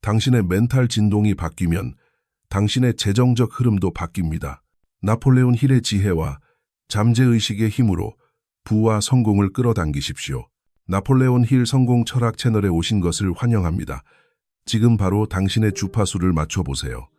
당신의 멘탈 진동이 바뀌면 당신의 재정적 흐름도 바뀝니다. 나폴레온 힐의 지혜와 잠재의식의 힘으로 부와 성공을 끌어당기십시오. 나폴레온 힐 성공 철학 채널에 오신 것을 환영합니다. 지금 바로 당신의 주파수를 맞춰보세요.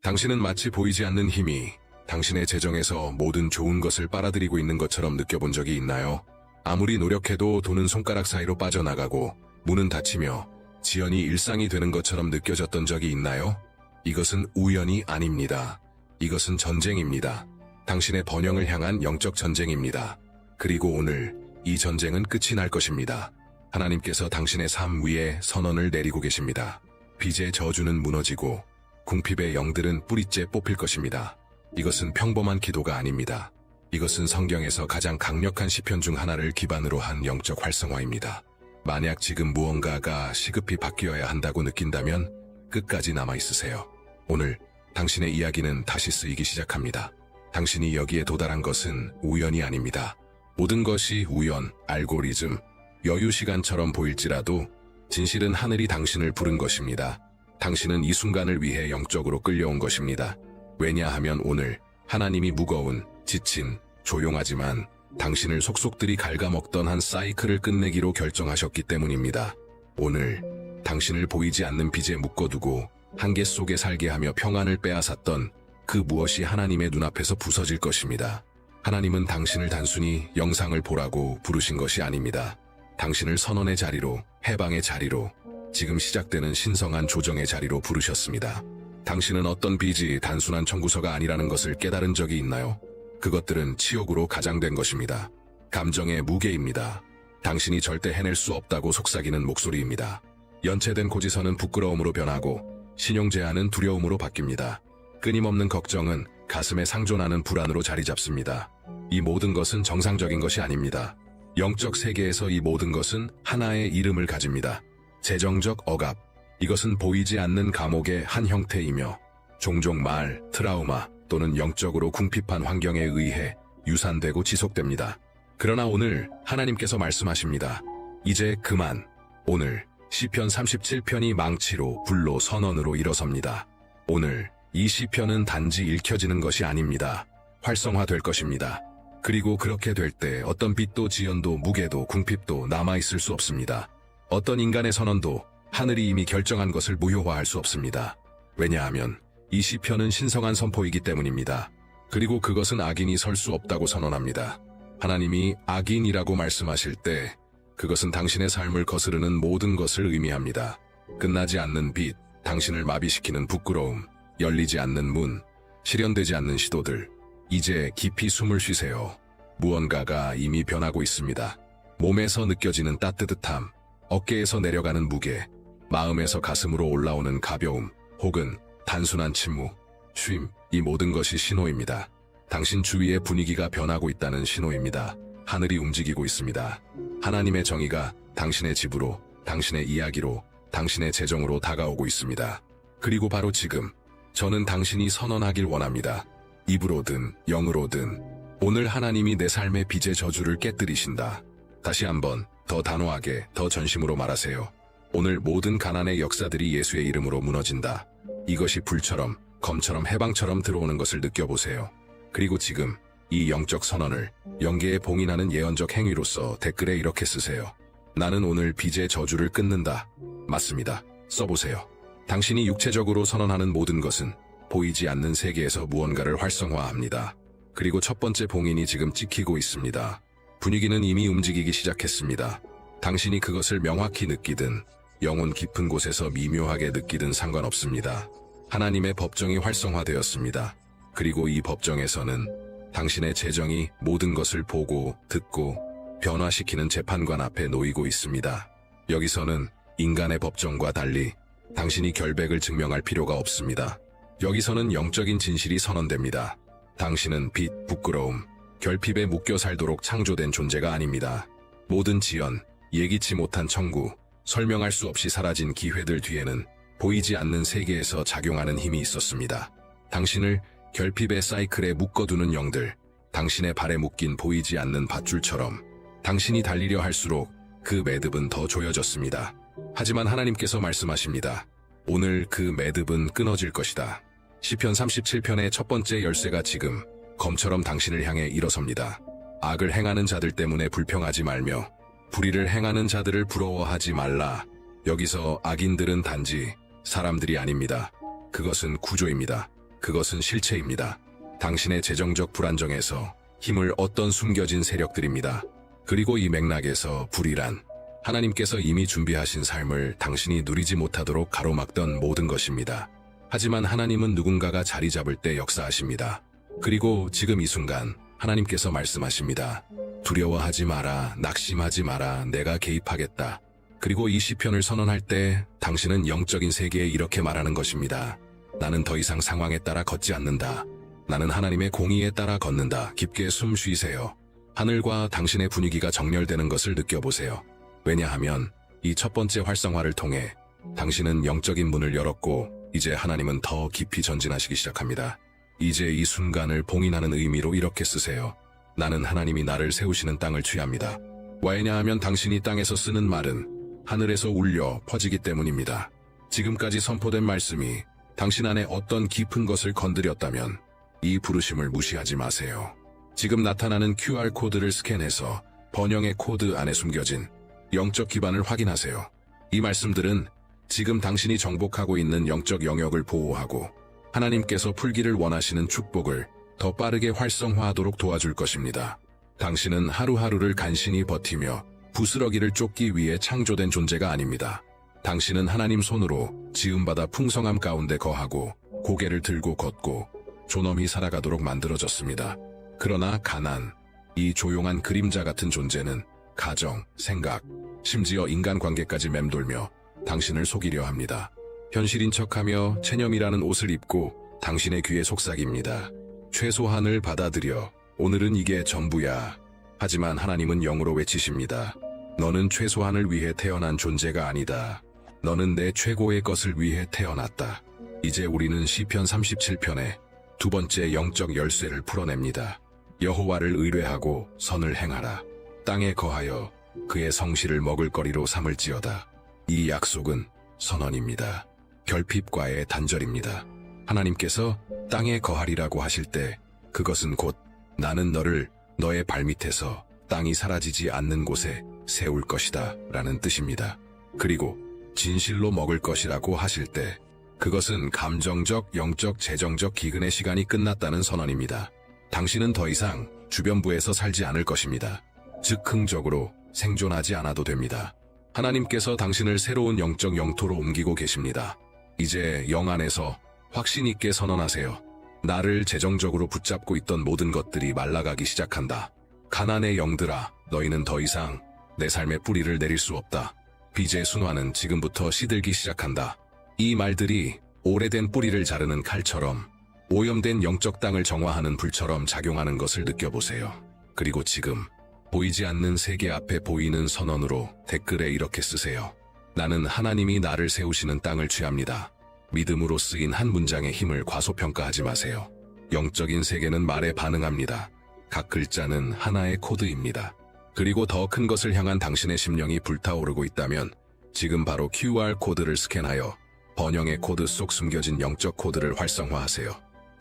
당신은 마치 보이지 않는 힘이 당신의 재정에서 모든 좋은 것을 빨아들이고 있는 것처럼 느껴본 적이 있나요? 아무리 노력해도 돈은 손가락 사이로 빠져나가고 문은 닫히며 지연이 일상이 되는 것처럼 느껴졌던 적이 있나요? 이것은 우연이 아닙니다. 이것은 전쟁입니다. 당신의 번영을 향한 영적 전쟁입니다. 그리고 오늘 이 전쟁은 끝이 날 것입니다. 하나님께서 당신의 삶 위에 선언을 내리고 계십니다. 빚의 저주는 무너지고 궁핍의 영들은 뿌리째 뽑힐 것입니다. 이것은 평범한 기도가 아닙니다. 이것은 성경에서 가장 강력한 시편 중 하나를 기반으로 한 영적 활성화입니다. 만약 지금 무언가가 시급히 바뀌어야 한다고 느낀다면 끝까지 남아있으세요. 오늘 당신의 이야기는 다시 쓰이기 시작합니다. 당신이 여기에 도달한 것은 우연이 아닙니다. 모든 것이 우연, 알고리즘, 여유 시간처럼 보일지라도 진실은 하늘이 당신을 부른 것입니다. 당신은 이 순간을 위해 영적으로 끌려온 것입니다. 왜냐하면 오늘 하나님이 무거운, 지친, 조용하지만 당신을 속속들이 갉아먹던 한 사이클을 끝내기로 결정하셨기 때문입니다. 오늘 당신을 보이지 않는 빚에 묶어두고 한계 속에 살게 하며 평안을 빼앗았던 그 무엇이 하나님의 눈앞에서 부서질 것입니다. 하나님은 당신을 단순히 영상을 보라고 부르신 것이 아닙니다. 당신을 선언의 자리로, 해방의 자리로, 지금 시작되는 신성한 조정의 자리로 부르셨습니다. 당신은 어떤 빚이 단순한 청구서가 아니라는 것을 깨달은 적이 있나요? 그것들은 치욕으로 가장된 것입니다. 감정의 무게입니다. 당신이 절대 해낼 수 없다고 속삭이는 목소리입니다. 연체된 고지서는 부끄러움으로 변하고 신용 제한은 두려움으로 바뀝니다. 끊임없는 걱정은 가슴에 상존하는 불안으로 자리 잡습니다. 이 모든 것은 정상적인 것이 아닙니다. 영적 세계에서 이 모든 것은 하나의 이름을 가집니다. 재정적 억압. 이것은 보이지 않는 감옥의 한 형태이며 종종 말, 트라우마 또는 영적으로 궁핍한 환경에 의해 유산되고 지속됩니다. 그러나 오늘 하나님께서 말씀하십니다. 이제 그만. 오늘 시편 37편이 망치로, 불로, 선언으로 일어섭니다. 오늘 이 시편은 단지 읽혀지는 것이 아닙니다. 활성화될 것입니다. 그리고 그렇게 될 때 어떤 빚도 지연도 무게도 궁핍도 남아있을 수 없습니다. 어떤 인간의 선언도 하늘이 이미 결정한 것을 무효화할 수 없습니다. 왜냐하면 이 시편은 신성한 선포이기 때문입니다. 그리고 그것은 악인이 설 수 없다고 선언합니다. 하나님이 악인이라고 말씀하실 때 그것은 당신의 삶을 거스르는 모든 것을 의미합니다. 끝나지 않는 빚, 당신을 마비시키는 부끄러움, 열리지 않는 문, 실현되지 않는 시도들. 이제 깊이 숨을 쉬세요. 무언가가 이미 변하고 있습니다. 몸에서 느껴지는 따뜻함, 어깨에서 내려가는 무게, 마음에서 가슴으로 올라오는 가벼움, 혹은 단순한 침묵, 쉼, 이 모든 것이 신호입니다. 당신 주위의 분위기가 변하고 있다는 신호입니다. 하늘이 움직이고 있습니다. 하나님의 정의가 당신의 집으로, 당신의 이야기로, 당신의 재정으로 다가오고 있습니다. 그리고 바로 지금, 저는 당신이 선언하길 원합니다. 입으로든 영으로든 오늘 하나님이 내 삶의 빚의 저주를 깨뜨리신다. 다시 한번 더 단호하게, 더 전심으로 말하세요. 오늘 모든 가난의 역사들이 예수의 이름으로 무너진다. 이것이 불처럼, 검처럼, 해방처럼 들어오는 것을 느껴보세요. 그리고 지금 이 영적 선언을 영계에 봉인하는 예언적 행위로서 댓글에 이렇게 쓰세요. 나는 오늘 빚의 저주를 끊는다. 맞습니다. 써보세요. 당신이 육체적으로 선언하는 모든 것은 보이지 않는 세계에서 무언가를 활성화합니다. 그리고 첫 번째 봉인이 지금 찍히고 있습니다. 분위기는 이미 움직이기 시작했습니다. 당신이 그것을 명확히 느끼든 영혼 깊은 곳에서 미묘하게 느끼든 상관없습니다. 하나님의 법정이 활성화되었습니다. 그리고 이 법정에서는 당신의 재정이 모든 것을 보고 듣고 변화시키는 재판관 앞에 놓이고 있습니다. 여기서는 인간의 법정과 달리 당신이 결백을 증명할 필요가 없습니다. 여기서는 영적인 진실이 선언됩니다. 당신은 빚, 부끄러움, 결핍에 묶여 살도록 창조된 존재가 아닙니다. 모든 지연, 예기치 못한 청구, 설명할 수 없이 사라진 기회들 뒤에는 보이지 않는 세계에서 작용하는 힘이 있었습니다. 당신을 결핍의 사이클에 묶어두는 영들, 당신의 발에 묶인 보이지 않는 밧줄처럼 당신이 달리려 할수록 그 매듭은 더 조여졌습니다. 하지만 하나님께서 말씀하십니다. 오늘 그 매듭은 끊어질 것이다. 시편 37편의 첫 번째 열쇠가 지금 검처럼 당신을 향해 일어섭니다. 악을 행하는 자들 때문에 불평하지 말며 불의를 행하는 자들을 부러워하지 말라. 여기서 악인들은 단지 사람들이 아닙니다. 그것은 구조입니다. 그것은 실체입니다. 당신의 재정적 불안정에서 힘을 얻던 숨겨진 세력들입니다. 그리고 이 맥락에서 불의란 하나님께서 이미 준비하신 삶을 당신이 누리지 못하도록 가로막던 모든 것입니다. 하지만 하나님은 누군가가 자리 잡을 때 역사하십니다. 그리고 지금 이 순간 하나님께서 말씀하십니다. 두려워하지 마라, 낙심하지 마라, 내가 개입하겠다. 그리고 이 시편을 선언할 때 당신은 영적인 세계에 이렇게 말하는 것입니다. 나는 더 이상 상황에 따라 걷지 않는다. 나는 하나님의 공의에 따라 걷는다. 깊게 숨 쉬세요. 하늘과 당신의 분위기가 정렬되는 것을 느껴보세요. 왜냐하면 이 첫 번째 활성화를 통해 당신은 영적인 문을 열었고 이제 하나님은 더 깊이 전진하시기 시작합니다. 이제 이 순간을 봉인하는 의미로 이렇게 쓰세요. 나는 하나님이 나를 세우시는 땅을 취합니다. 왜냐하면 당신이 땅에서 쓰는 말은 하늘에서 울려 퍼지기 때문입니다. 지금까지 선포된 말씀이 당신 안에 어떤 깊은 것을 건드렸다면 이 부르심을 무시하지 마세요. 지금 나타나는 QR코드를 스캔해서 번영의 코드 안에 숨겨진 영적 기반을 확인하세요. 이 말씀들은 지금 당신이 정복하고 있는 영적 영역을 보호하고 하나님께서 풀기를 원하시는 축복을 더 빠르게 활성화하도록 도와줄 것입니다. 당신은 하루하루를 간신히 버티며 부스러기를 쫓기 위해 창조된 존재가 아닙니다. 당신은 하나님 손으로 지음받아 풍성함 가운데 거하고 고개를 들고 걷고 존엄히 살아가도록 만들어졌습니다. 그러나 가난, 이 조용한 그림자 같은 존재는 가정, 생각, 심지어 인간관계까지 맴돌며 당신을 속이려 합니다. 현실인 척하며 체념이라는 옷을 입고 당신의 귀에 속삭입니다. 최소한을 받아들여. 오늘은 이게 전부야. 하지만 하나님은 영으로 외치십니다. 너는 최소한을 위해 태어난 존재가 아니다. 너는 내 최고의 것을 위해 태어났다. 이제 우리는 시편 37편의 두 번째 영적 열쇠를 풀어냅니다. 여호와를 의뢰하고 선을 행하라. 땅에 거하여 그의 성실을 먹을거리로 삼을지어다. 이 약속은 선언입니다. 결핍과의 단절입니다. 하나님께서 땅에 거하리라고 하실 때 그것은 곧 나는 너를 너의 발밑에서 땅이 사라지지 않는 곳에 세울 것이다 라는 뜻입니다. 그리고 진실로 먹을 것이라고 하실 때 그것은 감정적, 영적, 재정적 기근의 시간이 끝났다는 선언입니다. 당신은 더 이상 주변부에서 살지 않을 것입니다. 즉흥적으로 생존하지 않아도 됩니다. 하나님께서 당신을 새로운 영적 영토로 옮기고 계십니다. 이제 영 안에서 확신 있게 선언하세요. 나를 재정적으로 붙잡고 있던 모든 것들이 말라가기 시작한다. 가난의 영들아, 너희는 더 이상 내 삶의 뿌리를 내릴 수 없다. 빚의 순환은 지금부터 시들기 시작한다. 이 말들이 오래된 뿌리를 자르는 칼처럼 오염된 영적 땅을 정화하는 불처럼 작용하는 것을 느껴보세요. 그리고 지금 보이지 않는 세계 앞에 보이는 선언으로 댓글에 이렇게 쓰세요. 나는 하나님이 나를 세우시는 땅을 취합니다. 믿음으로 쓰인 한 문장의 힘을 과소평가하지 마세요. 영적인 세계는 말에 반응합니다. 각 글자는 하나의 코드입니다. 그리고 더 큰 것을 향한 당신의 심령이 불타오르고 있다면 지금 바로 QR코드를 스캔하여 번영의 코드 속 숨겨진 영적 코드를 활성화하세요.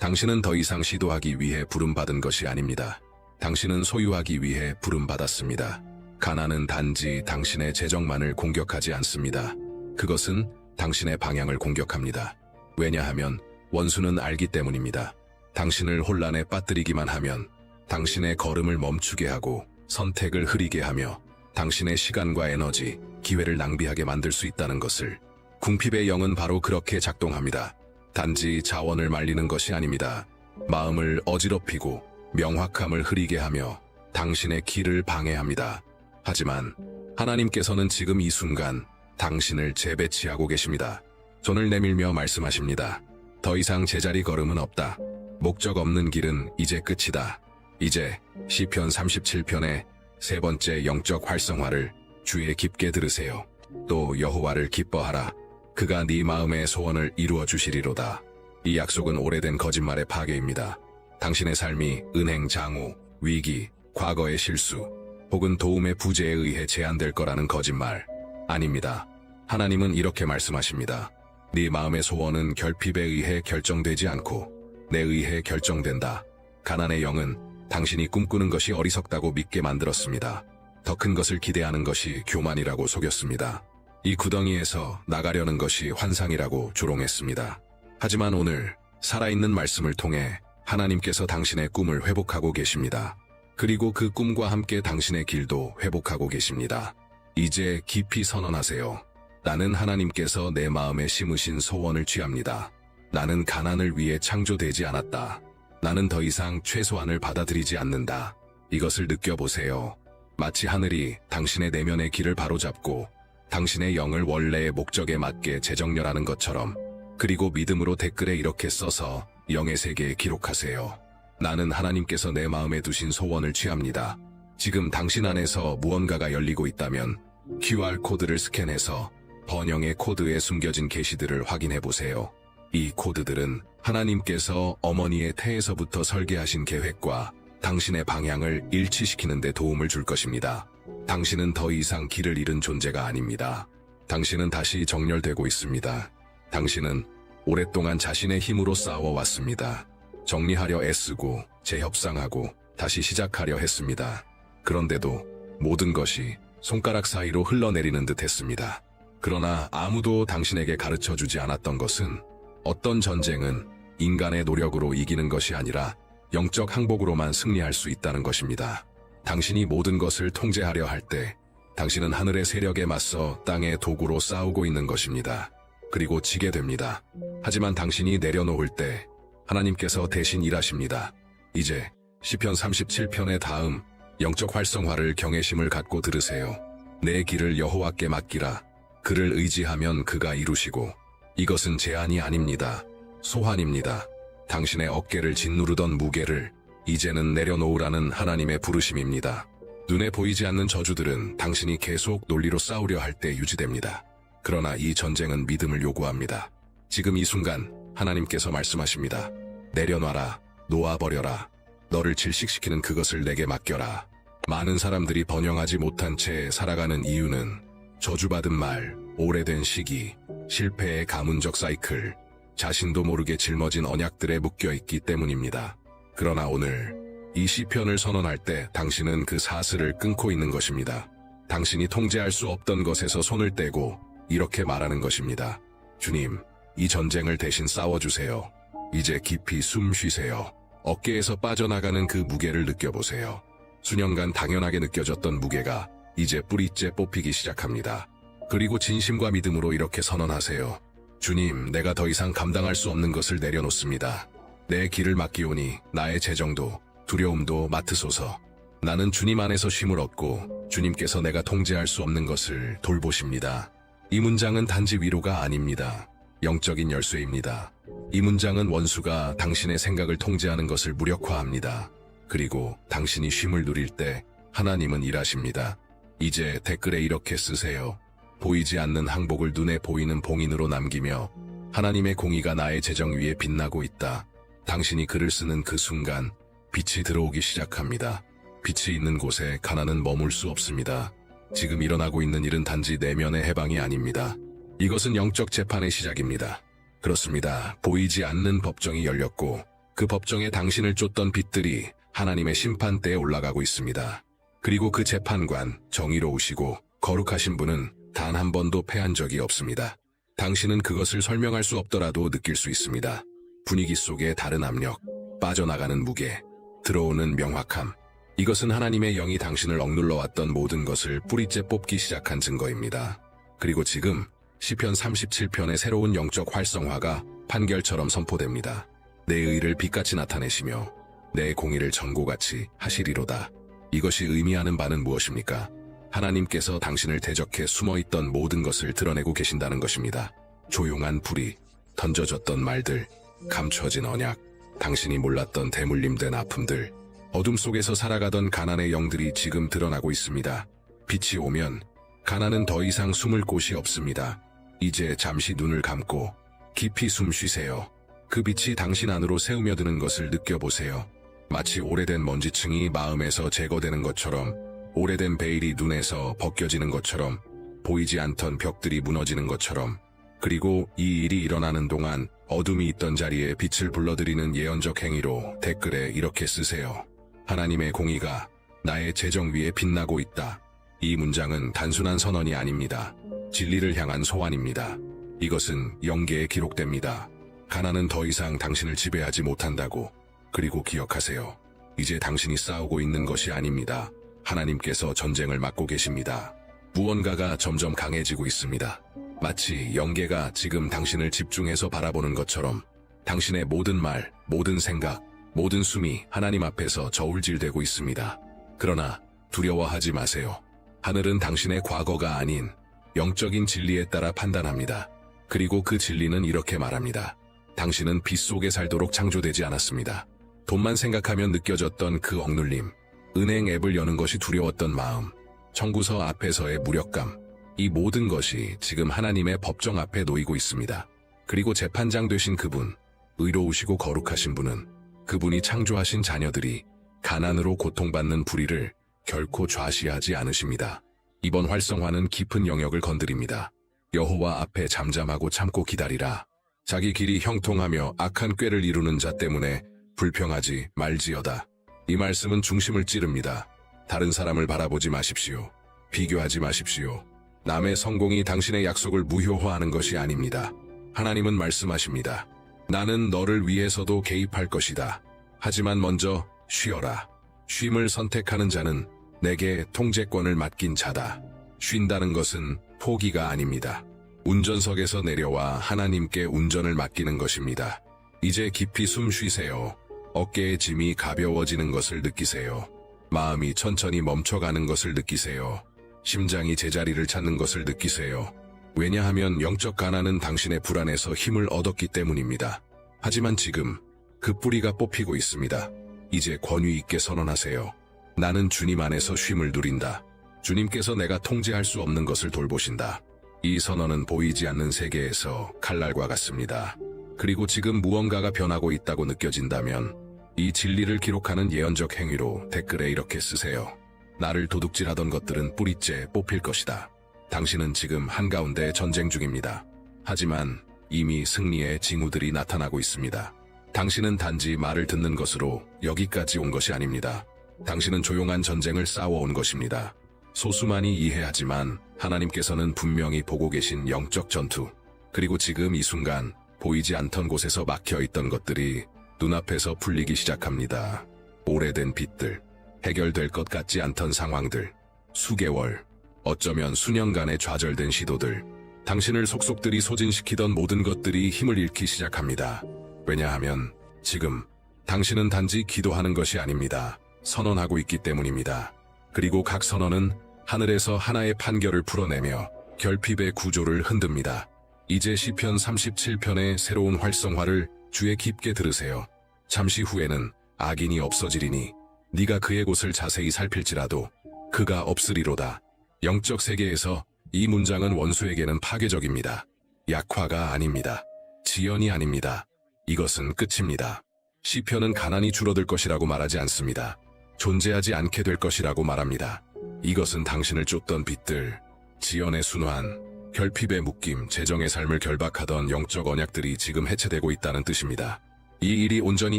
당신은 더 이상 시도하기 위해 부름받은 것이 아닙니다. 당신은 소유하기 위해 부름받았습니다. 가난은 단지 당신의 재정만을 공격하지 않습니다. 그것은 당신의 방향을 공격합니다. 왜냐하면 원수는 알기 때문입니다. 당신을 혼란에 빠뜨리기만 하면 당신의 걸음을 멈추게 하고 선택을 흐리게 하며 당신의 시간과 에너지, 기회를 낭비하게 만들 수 있다는 것을. 궁핍의 영은 바로 그렇게 작동합니다. 단지 자원을 말리는 것이 아닙니다. 마음을 어지럽히고 명확함을 흐리게 하며 당신의 길을 방해합니다. 하지만 하나님께서는 지금 이 순간 당신을 재배치하고 계십니다. 손을 내밀며 말씀하십니다. 더 이상 제자리 걸음은 없다. 목적 없는 길은 이제 끝이다. 이제 시편 37편의 세 번째 영적 활성화를 주의 깊게 들으세요. 또 여호와를 기뻐하라. 그가 네 마음의 소원을 이루어 주시리로다. 이 약속은 오래된 거짓말의 파괴입니다. 당신의 삶이 은행 장우, 위기, 과거의 실수, 혹은 도움의 부재에 의해 제한될 거라는 거짓말 아닙니다. 하나님은 이렇게 말씀하십니다. 네 마음의 소원은 결핍에 의해 결정되지 않고 내 의해 결정된다. 가난의 영은 당신이 꿈꾸는 것이 어리석다고 믿게 만들었습니다. 더 큰 것을 기대하는 것이 교만이라고 속였습니다. 이 구덩이에서 나가려는 것이 환상이라고 조롱했습니다. 하지만 오늘 살아있는 말씀을 통해 하나님께서 당신의 꿈을 회복하고 계십니다. 그리고 그 꿈과 함께 당신의 길도 회복하고 계십니다. 이제 깊이 선언하세요. 나는 하나님께서 내 마음에 심으신 소원을 취합니다. 나는 가난을 위해 창조되지 않았다. 나는 더 이상 최소한을 받아들이지 않는다. 이것을 느껴보세요. 마치 하늘이 당신의 내면의 길을 바로잡고 당신의 영을 원래의 목적에 맞게 재정렬하는 것처럼, 그리고 믿음으로 댓글에 이렇게 써서 영의 세계에 기록하세요. 나는 하나님께서 내 마음에 두신 소원을 취합니다. 지금 당신 안에서 무언가가 열리고 있다면 QR코드를 스캔해서 번영의 코드에 숨겨진 계시들을 확인해 보세요. 이 코드들은 하나님께서 어머니의 태에서부터 설계하신 계획과 당신의 방향을 일치시키는 데 도움을 줄 것입니다. 당신은 더 이상 길을 잃은 존재가 아닙니다. 당신은 다시 정렬되고 있습니다. 당신은 오랫동안 자신의 힘으로 싸워왔습니다. 정리하려 애쓰고 재협상하고 다시 시작하려 했습니다. 그런데도 모든 것이 손가락 사이로 흘러내리는 듯 했습니다. 그러나 아무도 당신에게 가르쳐주지 않았던 것은 어떤 전쟁은 인간의 노력으로 이기는 것이 아니라 영적 항복으로만 승리할 수 있다는 것입니다. 당신이 모든 것을 통제하려 할 때 당신은 하늘의 세력에 맞서 땅의 도구로 싸우고 있는 것입니다. 그리고 지게 됩니다. 하지만 당신이 내려놓을 때 하나님께서 대신 일하십니다. 이제 시편 37편의 다음 영적 활성화를 경외심을 갖고 들으세요. 내 길을 여호와께 맡기라. 그를 의지하면 그가 이루시고. 이것은 제한이 아닙니다. 소환입니다. 당신의 어깨를 짓누르던 무게를 이제는 내려놓으라는 하나님의 부르심입니다. 눈에 보이지 않는 저주들은 당신이 계속 논리로 싸우려 할 때 유지됩니다. 그러나 이 전쟁은 믿음을 요구합니다. 지금 이 순간 하나님께서 말씀하십니다. 내려놔라, 놓아버려라. 너를 질식시키는 그것을 내게 맡겨라. 많은 사람들이 번영하지 못한 채 살아가는 이유는 저주받은 말, 오래된 시기, 실패의 가문적 사이클, 자신도 모르게 짊어진 언약들에 묶여있기 때문입니다. 그러나 오늘 이 시편을 선언할 때 당신은 그 사슬을 끊고 있는 것입니다. 당신이 통제할 수 없던 것에서 손을 떼고 이렇게 말하는 것입니다. 주님, 이 전쟁을 대신 싸워주세요. 이제 깊이 숨 쉬세요. 어깨에서 빠져나가는 그 무게를 느껴보세요. 수년간 당연하게 느껴졌던 무게가 이제 뿌리째 뽑히기 시작합니다. 그리고 진심과 믿음으로 이렇게 선언하세요. 주님, 내가 더 이상 감당할 수 없는 것을 내려놓습니다. 내 길을 맡기오니 나의 재정도 두려움도 맡으소서. 나는 주님 안에서 쉼을 얻고 주님께서 내가 통제할 수 없는 것을 돌보십니다. 이 문장은 단지 위로가 아닙니다. 영적인 열쇠입니다. 이 문장은 원수가 당신의 생각을 통제하는 것을 무력화합니다. 그리고 당신이 쉼을 누릴 때 하나님은 일하십니다. 이제 댓글에 이렇게 쓰세요. 보이지 않는 항복을 눈에 보이는 봉인으로 남기며 하나님의 공의가 나의 재정 위에 빛나고 있다. 당신이 글을 쓰는 그 순간 빛이 들어오기 시작합니다. 빛이 있는 곳에 가난은 머물 수 없습니다. 지금 일어나고 있는 일은 단지 내면의 해방이 아닙니다. 이것은 영적 재판의 시작입니다. 그렇습니다. 보이지 않는 법정이 열렸고 그 법정에 당신을 쫓던 빛들이 하나님의 심판대에 올라가고 있습니다. 그리고 그 재판관, 정의로우시고 거룩하신 분은 단 한 번도 패한 적이 없습니다. 당신은 그것을 설명할 수 없더라도 느낄 수 있습니다. 분위기 속의 다른 압력, 빠져나가는 무게, 들어오는 명확함. 이것은 하나님의 영이 당신을 억눌러왔던 모든 것을 뿌리째 뽑기 시작한 증거입니다. 그리고 지금 시편 37편의 새로운 영적 활성화가 판결처럼 선포됩니다. 내 의를 빛같이 나타내시며 내 공의를 전고같이 하시리로다. 이것이 의미하는 바는 무엇입니까? 하나님께서 당신을 대적해 숨어있던 모든 것을 드러내고 계신다는 것입니다. 조용한 불이, 던져졌던 말들, 감춰진 언약, 당신이 몰랐던 대물림된 아픔들, 어둠 속에서 살아가던 가난의 영들이 지금 드러나고 있습니다. 빛이 오면 가난은 더 이상 숨을 곳이 없습니다. 이제 잠시 눈을 감고 깊이 숨 쉬세요. 그 빛이 당신 안으로 새우며드는 것을 느껴보세요. 마치 오래된 먼지층이 마음에서 제거되는 것처럼, 오래된 베일이 눈에서 벗겨지는 것처럼, 보이지 않던 벽들이 무너지는 것처럼, 그리고 이 일이 일어나는 동안 어둠이 있던 자리에 빛을 불러들이는 예언적 행위로 댓글에 이렇게 쓰세요. 하나님의 공의가 나의 재정 위에 빛나고 있다. 이 문장은 단순한 선언이 아닙니다. 진리를 향한 소환입니다. 이것은 영계에 기록됩니다. 가난은 더 이상 당신을 지배하지 못한다고. 그리고 기억하세요. 이제 당신이 싸우고 있는 것이 아닙니다. 하나님께서 전쟁을 맡고 계십니다. 무언가가 점점 강해지고 있습니다. 마치 영계가 지금 당신을 집중해서 바라보는 것처럼 당신의 모든 말, 모든 생각, 모든 숨이 하나님 앞에서 저울질되고 있습니다. 그러나 두려워하지 마세요. 하늘은 당신의 과거가 아닌 영적인 진리에 따라 판단합니다. 그리고 그 진리는 이렇게 말합니다. 당신은 빛 속에 살도록 창조되지 않았습니다. 돈만 생각하면 느껴졌던 그 억눌림, 은행 앱을 여는 것이 두려웠던 마음, 청구서 앞에서의 무력감, 이 모든 것이 지금 하나님의 법정 앞에 놓이고 있습니다. 그리고 재판장 되신 그분, 의로우시고 거룩하신 분은 그분이 창조하신 자녀들이 가난으로 고통받는 불의를 결코 좌시하지 않으십니다. 이번 활성화는 깊은 영역을 건드립니다. 여호와 앞에 잠잠하고 참고 기다리라. 자기 길이 형통하며 악한 꾀를 이루는 자 때문에 불평하지 말지어다. 이 말씀은 중심을 찌릅니다. 다른 사람을 바라보지 마십시오. 비교하지 마십시오. 남의 성공이 당신의 약속을 무효화하는 것이 아닙니다. 하나님은 말씀하십니다. 나는 너를 위해서도 개입할 것이다. 하지만 먼저 쉬어라. 쉼을 선택하는 자는 내게 통제권을 맡긴 자다. 쉰다는 것은 포기가 아닙니다. 운전석에서 내려와 하나님께 운전을 맡기는 것입니다. 이제 깊이 숨 쉬세요. 어깨의 짐이 가벼워지는 것을 느끼세요. 마음이 천천히 멈춰가는 것을 느끼세요. 심장이 제자리를 찾는 것을 느끼세요. 왜냐하면 영적 가난은 당신의 불안에서 힘을 얻었기 때문입니다. 하지만 지금 그 뿌리가 뽑히고 있습니다. 이제 권위 있게 선언하세요. 나는 주님 안에서 쉼을 누린다. 주님께서 내가 통제할 수 없는 것을 돌보신다. 이 선언은 보이지 않는 세계에서 칼날과 같습니다. 그리고 지금 무언가가 변하고 있다고 느껴진다면 이 진리를 기록하는 예언적 행위로 댓글에 이렇게 쓰세요. 나를 도둑질하던 것들은 뿌리째 뽑힐 것이다. 당신은 지금 한가운데 전쟁 중입니다. 하지만 이미 승리의 징후들이 나타나고 있습니다. 당신은 단지 말을 듣는 것으로 여기까지 온 것이 아닙니다. 당신은 조용한 전쟁을 싸워온 것입니다. 소수만이 이해하지만 하나님께서는 분명히 보고 계신 영적 전투, 그리고 지금 이 순간 보이지 않던 곳에서 막혀있던 것들이 눈앞에서 풀리기 시작합니다. 오래된 빚들, 해결될 것 같지 않던 상황들, 수개월, 어쩌면 수년간의 좌절된 시도들, 당신을 속속들이 소진시키던 모든 것들이 힘을 잃기 시작합니다. 왜냐하면 지금 당신은 단지 기도하는 것이 아닙니다. 선언하고 있기 때문입니다. 그리고 각 선언은 하늘에서 하나의 판결을 풀어내며 결핍의 구조를 흔듭니다. 이제 시편 37편의 새로운 활성화를 주에 깊게 들으세요. 잠시 후에는 악인이 없어지리니 네가 그의 곳을 자세히 살필지라도 그가 없으리로다. 영적 세계에서 이 문장은 원수에게는 파괴적입니다. 약화가 아닙니다. 지연이 아닙니다. 이것은 끝입니다. 시편은 가난이 줄어들 것이라고 말하지 않습니다. 존재하지 않게 될 것이라고 말합니다. 이것은 당신을 쫓던 빚들, 지연의 순환, 결핍의 묶임, 재정의 삶을 결박하던 영적 언약들이 지금 해체되고 있다는 뜻입니다. 이 일이 온전히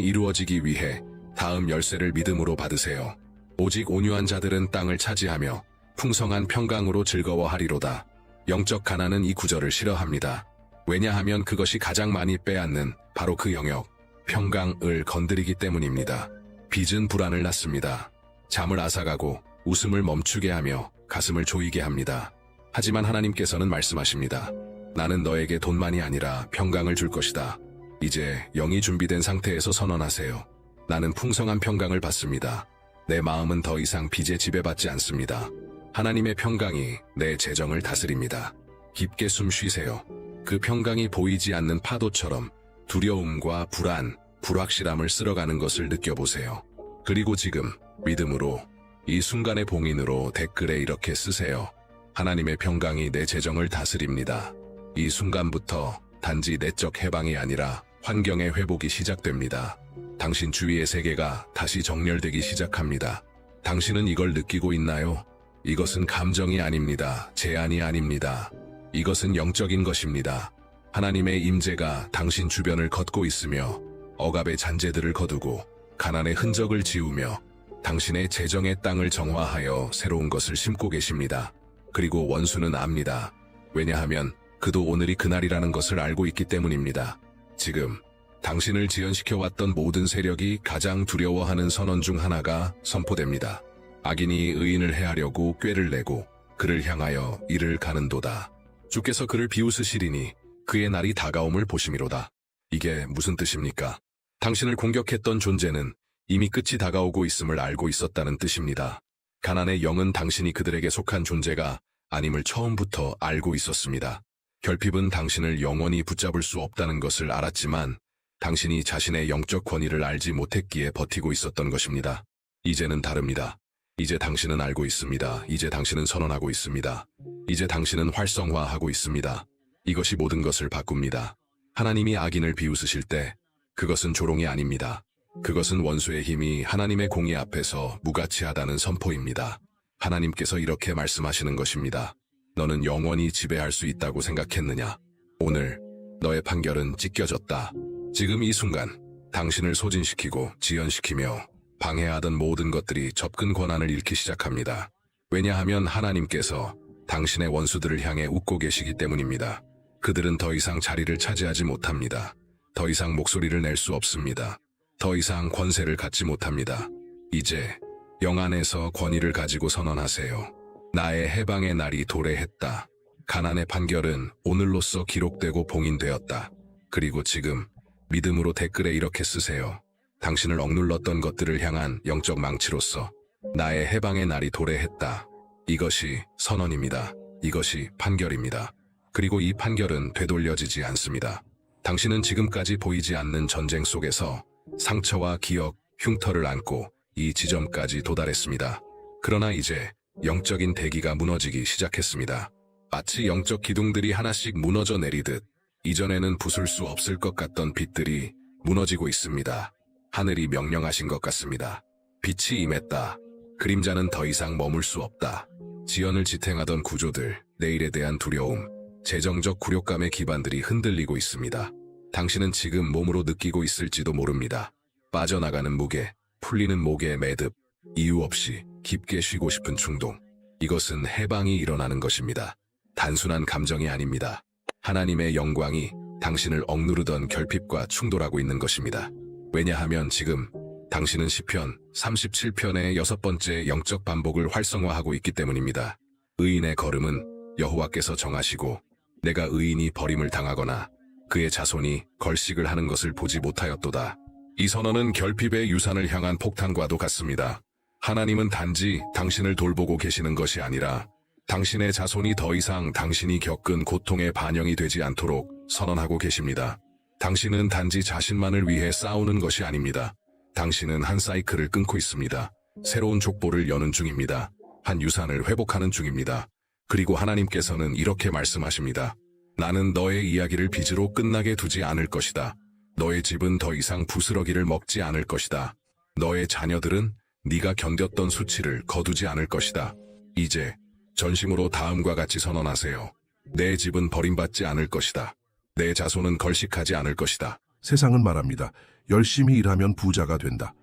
이루어지기 위해 다음 열쇠를 믿음으로 받으세요. 오직 온유한 자들은 땅을 차지하며 풍성한 평강으로 즐거워하리로다. 영적 가난은 이 구절을 싫어합니다. 왜냐하면 그것이 가장 많이 빼앗는 바로 그 영역, 평강을 건드리기 때문입니다. 빚은 불안을 낳습니다. 잠을 앗아가고 웃음을 멈추게 하며 가슴을 조이게 합니다. 하지만 하나님께서는 말씀하십니다. 나는 너에게 돈만이 아니라 평강을 줄 것이다. 이제 영이 준비된 상태에서 선언하세요. 나는 풍성한 평강을 받습니다. 내 마음은 더 이상 빚에 지배받지 않습니다. 하나님의 평강이 내 재정을 다스립니다. 깊게 숨 쉬세요. 그 평강이 보이지 않는 파도처럼 두려움과 불안, 불확실함을 쓸어가는 것을 느껴보세요. 그리고 지금 믿음으로 이 순간의 봉인으로 댓글에 이렇게 쓰세요. 하나님의 평강이 내 재정을 다스립니다. 이 순간부터 단지 내적 해방이 아니라 환경의 회복이 시작됩니다. 당신 주위의 세계가 다시 정렬되기 시작합니다. 당신은 이걸 느끼고 있나요? 이것은 감정이 아닙니다. 제한이 아닙니다. 이것은 영적인 것입니다. 하나님의 임재가 당신 주변을 걷고 있으며 억압의 잔재들을 거두고 가난의 흔적을 지우며 당신의 재정의 땅을 정화하여 새로운 것을 심고 계십니다. 그리고 원수는 압니다. 왜냐하면 그도 오늘이 그날이라는 것을 알고 있기 때문입니다. 지금 당신을 지연시켜왔던 모든 세력이 가장 두려워하는 선언 중 하나가 선포됩니다. 악인이 의인을 해하려고 꾀를 내고 그를 향하여 이를 가는도다. 주께서 그를 비웃으시리니 그의 날이 다가옴을 보심이로다. 이게 무슨 뜻입니까? 당신을 공격했던 존재는 이미 끝이 다가오고 있음을 알고 있었다는 뜻입니다. 가난의 영은 당신이 그들에게 속한 존재가 아님을 처음부터 알고 있었습니다. 결핍은 당신을 영원히 붙잡을 수 없다는 것을 알았지만 당신이 자신의 영적 권위를 알지 못했기에 버티고 있었던 것입니다. 이제는 다릅니다. 이제 당신은 알고 있습니다. 이제 당신은 선언하고 있습니다. 이제 당신은 활성화하고 있습니다. 이것이 모든 것을 바꿉니다. 하나님이 악인을 비웃으실 때 그것은 조롱이 아닙니다. 그것은 원수의 힘이 하나님의 공의 앞에서 무가치하다는 선포입니다. 하나님께서 이렇게 말씀하시는 것입니다. 너는 영원히 지배할 수 있다고 생각했느냐? 오늘 너의 판결은 찢겨졌다. 지금 이 순간 당신을 소진시키고 지연시키며 방해하던 모든 것들이 접근 권한을 잃기 시작합니다. 왜냐하면 하나님께서 당신의 원수들을 향해 웃고 계시기 때문입니다. 그들은 더 이상 자리를 차지하지 못합니다. 더 이상 목소리를 낼 수 없습니다. 더 이상 권세를 갖지 못합니다. 이제 영 안에서 권위를 가지고 선언하세요. 나의 해방의 날이 도래했다. 가난의 판결은 오늘로써 기록되고 봉인되었다. 그리고 지금 믿음으로 댓글에 이렇게 쓰세요. 당신을 억눌렀던 것들을 향한 영적 망치로서 나의 해방의 날이 도래했다. 이것이 선언입니다. 이것이 판결입니다. 그리고 이 판결은 되돌려지지 않습니다. 당신은 지금까지 보이지 않는 전쟁 속에서 상처와 기억, 흉터를 안고 이 지점까지 도달했습니다. 그러나 이제 영적인 대기가 무너지기 시작했습니다. 마치 영적 기둥들이 하나씩 무너져 내리듯 이전에는 부술 수 없을 것 같던 빛들이 무너지고 있습니다. 하늘이 명령하신 것 같습니다. 빛이 임했다. 그림자는 더 이상 머물 수 없다. 지연을 지탱하던 구조들, 내일에 대한 두려움, 재정적 굴욕감의 기반들이 흔들리고 있습니다. 당신은 지금 몸으로 느끼고 있을지도 모릅니다. 빠져나가는 무게, 풀리는 목의 매듭, 이유 없이 깊게 쉬고 싶은 충동. 이것은 해방이 일어나는 것입니다. 단순한 감정이 아닙니다. 하나님의 영광이 당신을 억누르던 결핍과 충돌하고 있는 것입니다. 왜냐하면 지금 당신은 시편 37편의 6번째 영적 반복을 활성화하고 있기 때문입니다. 의인의 걸음은 여호와께서 정하시고 내가 의인이 버림을 당하거나 그의 자손이 걸식을 하는 것을 보지 못하였도다. 이 선언은 결핍의 유산을 향한 폭탄과도 같습니다. 하나님은 단지 당신을 돌보고 계시는 것이 아니라 당신의 자손이 더 이상 당신이 겪은 고통의 반영이 되지 않도록 선언하고 계십니다. 당신은 단지 자신만을 위해 싸우는 것이 아닙니다. 당신은 한 사이클을 끊고 있습니다. 새로운 족보를 여는 중입니다. 한 유산을 회복하는 중입니다. 그리고 하나님께서는 이렇게 말씀하십니다. 나는 너의 이야기를 빚으로 끝나게 두지 않을 것이다. 너의 집은 더 이상 부스러기를 먹지 않을 것이다. 너의 자녀들은 네가 견뎠던 수치를 거두지 않을 것이다. 이제 전심으로 다음과 같이 선언하세요. 내 집은 버림받지 않을 것이다. 내 자손은 걸식하지 않을 것이다. 세상은 말합니다. 열심히 일하면 부자가 된다.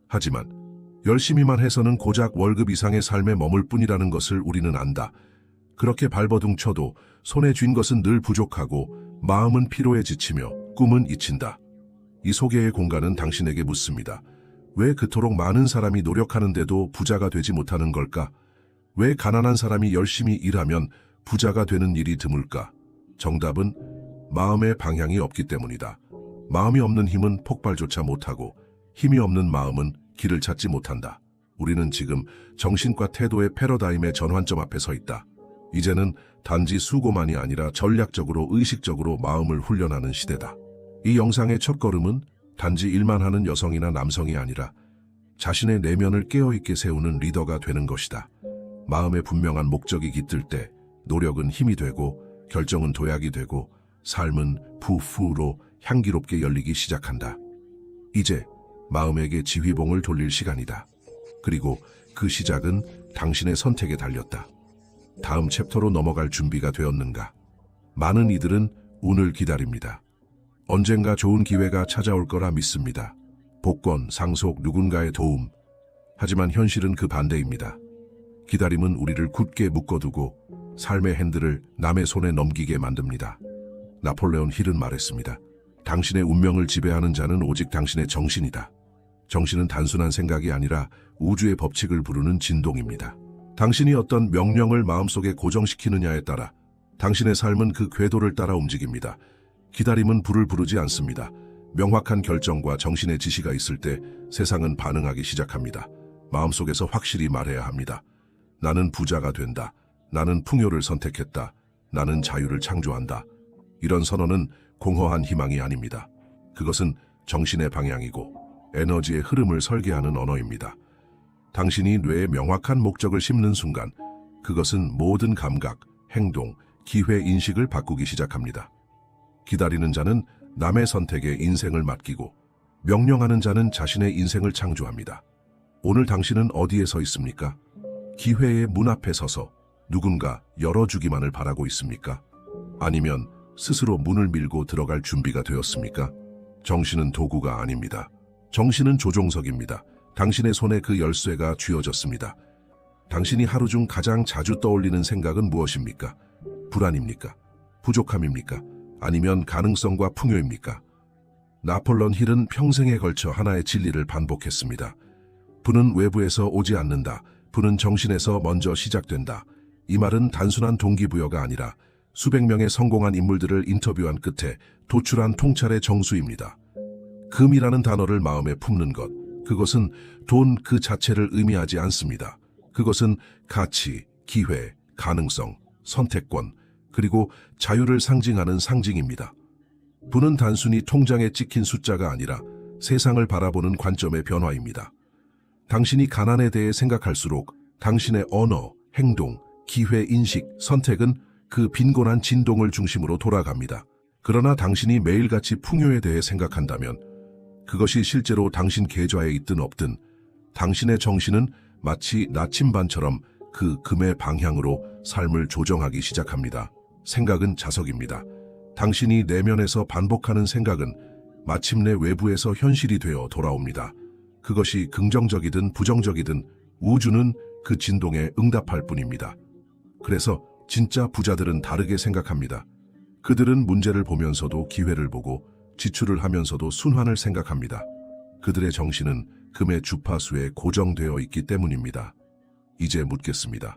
하지만 열심히만 해서는 고작 월급 이상의 삶에 머물 뿐이라는 것을 우리는 안다. 그렇게 발버둥 쳐도 손에 쥔 것은 늘 부족하고 마음은 피로에 지치며 꿈은 잊힌다. 이 소개의 공간은 당신에게 묻습니다. 왜 그토록 많은 사람이 노력하는데도 부자가 되지 못하는 걸까? 왜 가난한 사람이 열심히 일하면 부자가 되는 일이 드물까? 정답은 마음의 방향이 없기 때문이다. 마음이 없는 힘은 폭발조차 못하고 힘이 없는 마음은 길을 찾지 못한다. 우리는 지금 정신과 태도의 패러다임의 전환점 앞에 서 있다. 이제는 단지 수고만이 아니라 전략적으로 의식적으로 마음을 훈련하는 시대다. 이 영상의 첫걸음은 단지 일만 하는 여성이나 남성이 아니라 자신의 내면을 깨어있게 세우는 리더가 되는 것이다. 마음의 분명한 목적이 깃들 때 노력은 힘이 되고 결정은 도약이 되고 삶은 푸푸로 향기롭게 열리기 시작한다. 이제 마음에게 지휘봉을 돌릴 시간이다. 그리고 그 시작은 당신의 선택에 달렸다. 다음 챕터로 넘어갈 준비가 되었는가? 많은 이들은 운을 기다립니다. 언젠가 좋은 기회가 찾아올 거라 믿습니다. 복권, 상속, 누군가의 도움. 하지만 현실은 그 반대입니다. 기다림은 우리를 굳게 묶어두고 삶의 핸들을 남의 손에 넘기게 만듭니다. 나폴레온 힐은 말했습니다. 당신의 운명을 지배하는 자는 오직 당신의 정신이다. 정신은 단순한 생각이 아니라 우주의 법칙을 부르는 진동입니다. 당신이 어떤 명령을 마음속에 고정시키느냐에 따라 당신의 삶은 그 궤도를 따라 움직입니다. 기다림은 불을 부르지 않습니다. 명확한 결정과 정신의 지시가 있을 때 세상은 반응하기 시작합니다. 마음속에서 확실히 말해야 합니다. 나는 부자가 된다. 나는 풍요를 선택했다. 나는 자유를 창조한다. 이런 선언은 공허한 희망이 아닙니다. 그것은 정신의 방향이고 에너지의 흐름을 설계하는 언어입니다. 당신이 뇌에 명확한 목적을 심는 순간 그것은 모든 감각, 행동, 기회 인식을 바꾸기 시작합니다. 기다리는 자는 남의 선택에 인생을 맡기고 명령하는 자는 자신의 인생을 창조합니다. 오늘 당신은 어디에 서 있습니까? 기회의 문 앞에 서서 누군가 열어주기만을 바라고 있습니까? 아니면 스스로 문을 밀고 들어갈 준비가 되었습니까? 정신은 도구가 아닙니다. 정신은 조종석입니다. 당신의 손에 그 열쇠가 쥐어졌습니다. 당신이 하루 중 가장 자주 떠올리는 생각은 무엇입니까? 불안입니까? 부족함입니까? 아니면 가능성과 풍요입니까? 나폴레온 힐은 평생에 걸쳐 하나의 진리를 반복했습니다. 부는 외부에서 오지 않는다. 부는 정신에서 먼저 시작된다. 이 말은 단순한 동기부여가 아니라 수백 명의 성공한 인물들을 인터뷰한 끝에 도출한 통찰의 정수입니다. 금이라는 단어를 마음에 품는 것, 그것은 돈 그 자체를 의미하지 않습니다. 그것은 가치, 기회, 가능성, 선택권, 그리고 자유를 상징하는 상징입니다. 부는 단순히 통장에 찍힌 숫자가 아니라 세상을 바라보는 관점의 변화입니다. 당신이 가난에 대해 생각할수록 당신의 언어, 행동, 기회, 인식, 선택은 그 빈곤한 진동을 중심으로 돌아갑니다. 그러나 당신이 매일같이 풍요에 대해 생각한다면 그것이 실제로 당신 계좌에 있든 없든 당신의 정신은 마치 나침반처럼 그 금의 방향으로 삶을 조정하기 시작합니다. 생각은 자석입니다. 당신이 내면에서 반복하는 생각은 마침내 외부에서 현실이 되어 돌아옵니다. 그것이 긍정적이든 부정적이든 우주는 그 진동에 응답할 뿐입니다. 그래서 진짜 부자들은 다르게 생각합니다. 그들은 문제를 보면서도 기회를 보고 지출을 하면서도 순환을 생각합니다. 그들의 정신은 금의 주파수에 고정되어 있기 때문입니다. 이제 묻겠습니다.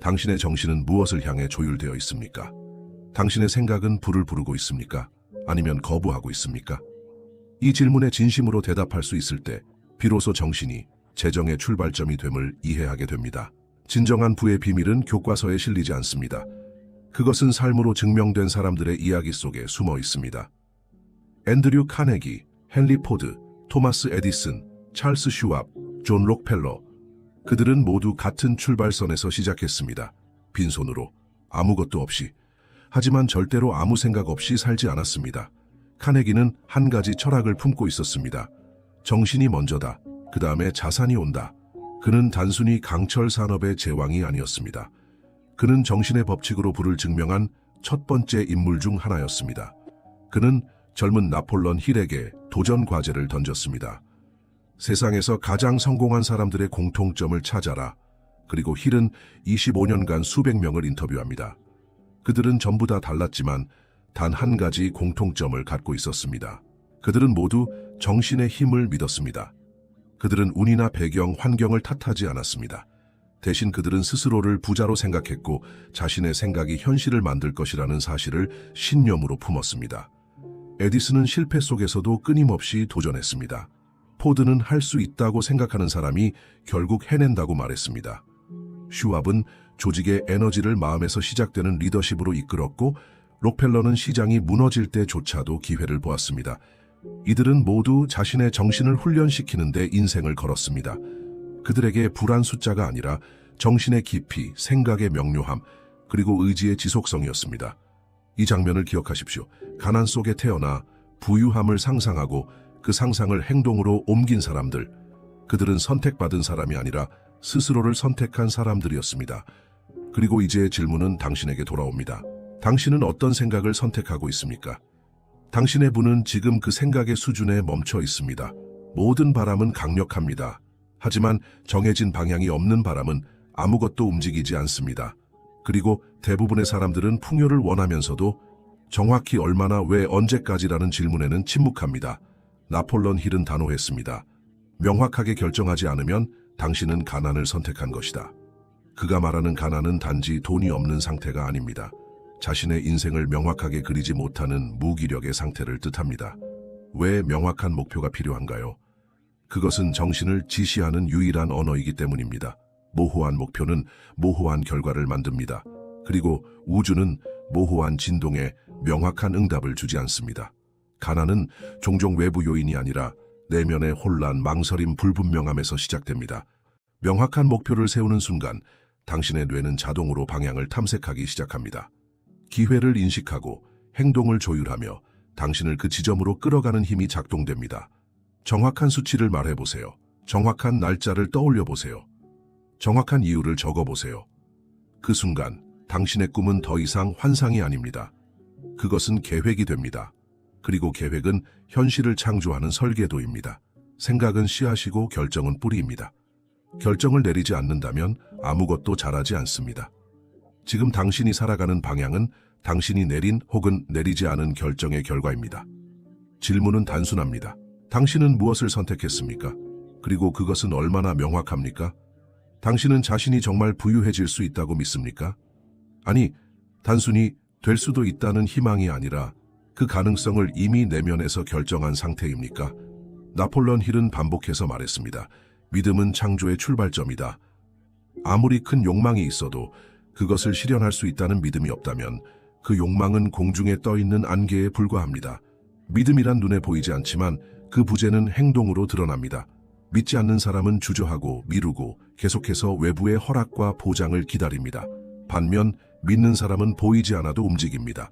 당신의 정신은 무엇을 향해 조율되어 있습니까? 당신의 생각은 불을 부르고 있습니까? 아니면 거부하고 있습니까? 이 질문에 진심으로 대답할 수 있을 때 비로소 정신이 재정의 출발점이 됨을 이해하게 됩니다. 진정한 부의 비밀은 교과서에 실리지 않습니다. 그것은 삶으로 증명된 사람들의 이야기 속에 숨어 있습니다. 앤드류 카네기, 헨리 포드, 토마스 에디슨, 찰스 슈왑, 존 록펠러. 그들은 모두 같은 출발선에서 시작했습니다. 빈손으로, 아무것도 없이. 하지만 절대로 아무 생각 없이 살지 않았습니다. 카네기는 한 가지 철학을 품고 있었습니다. 정신이 먼저다. 그 다음에 자산이 온다. 그는 단순히 강철 산업의 제왕이 아니었습니다. 그는 정신의 법칙으로 부를 증명한 첫 번째 인물 중 하나였습니다. 그는 젊은 나폴레온 힐에게 도전 과제를 던졌습니다. 세상에서 가장 성공한 사람들의 공통점을 찾아라. 그리고 힐은 25년간 수백 명을 인터뷰합니다. 그들은 전부 다 달랐지만 단 한 가지 공통점을 갖고 있었습니다. 그들은 모두 정신의 힘을 믿었습니다. 그들은 운이나 배경, 환경을 탓하지 않았습니다. 대신 그들은 스스로를 부자로 생각했고 자신의 생각이 현실을 만들 것이라는 사실을 신념으로 품었습니다. 에디슨은 실패 속에서도 끊임없이 도전했습니다. 포드는 할 수 있다고 생각하는 사람이 결국 해낸다고 말했습니다. 슈왑은 조직의 에너지를 마음에서 시작되는 리더십으로 이끌었고 록펠러는 시장이 무너질 때조차도 기회를 보았습니다. 이들은 모두 자신의 정신을 훈련시키는 데 인생을 걸었습니다. 그들에게 불안 숫자가 아니라 정신의 깊이, 생각의 명료함, 그리고 의지의 지속성이었습니다. 이 장면을 기억하십시오. 가난 속에 태어나 부유함을 상상하고 그 상상을 행동으로 옮긴 사람들. 그들은 선택받은 사람이 아니라 스스로를 선택한 사람들이었습니다. 그리고 이제 질문은 당신에게 돌아옵니다. 당신은 어떤 생각을 선택하고 있습니까? 당신의 분은 지금 그 생각의 수준에 멈춰 있습니다. 모든 바람은 강력합니다. 하지만 정해진 방향이 없는 바람은 아무것도 움직이지 않습니다. 그리고 대부분의 사람들은 풍요를 원하면서도 정확히 얼마나, 왜, 언제까지라는 질문에는 침묵합니다. 나폴레온 힐은 단호했습니다. 명확하게 결정하지 않으면 당신은 가난을 선택한 것이다. 그가 말하는 가난은 단지 돈이 없는 상태가 아닙니다. 자신의 인생을 명확하게 그리지 못하는 무기력의 상태를 뜻합니다. 왜 명확한 목표가 필요한가요? 그것은 정신을 지시하는 유일한 언어이기 때문입니다. 모호한 목표는 모호한 결과를 만듭니다. 그리고 우주는 모호한 진동에 명확한 응답을 주지 않습니다. 가난은 종종 외부 요인이 아니라 내면의 혼란, 망설임, 불분명함에서 시작됩니다. 명확한 목표를 세우는 순간 당신의 뇌는 자동으로 방향을 탐색하기 시작합니다. 기회를 인식하고 행동을 조율하며 당신을 그 지점으로 끌어가는 힘이 작동됩니다. 정확한 수치를 말해보세요. 정확한 날짜를 떠올려보세요. 정확한 이유를 적어보세요. 그 순간 당신의 꿈은 더 이상 환상이 아닙니다. 그것은 계획이 됩니다. 그리고 계획은 현실을 창조하는 설계도입니다. 생각은 씨앗이고 결정은 뿌리입니다. 결정을 내리지 않는다면 아무것도 자라지 않습니다. 지금 당신이 살아가는 방향은 당신이 내린 혹은 내리지 않은 결정의 결과입니다. 질문은 단순합니다. 당신은 무엇을 선택했습니까? 그리고 그것은 얼마나 명확합니까? 당신은 자신이 정말 부유해질 수 있다고 믿습니까? 아니, 단순히 될 수도 있다는 희망이 아니라 그 가능성을 이미 내면에서 결정한 상태입니까? 나폴레온 힐은 반복해서 말했습니다. 믿음은 창조의 출발점이다. 아무리 큰 욕망이 있어도 그것을 실현할 수 있다는 믿음이 없다면 그 욕망은 공중에 떠있는 안개에 불과합니다. 믿음이란 눈에 보이지 않지만 그 부재는 행동으로 드러납니다. 믿지 않는 사람은 주저하고 미루고 계속해서 외부의 허락과 보장을 기다립니다. 반면 믿는 사람은 보이지 않아도 움직입니다.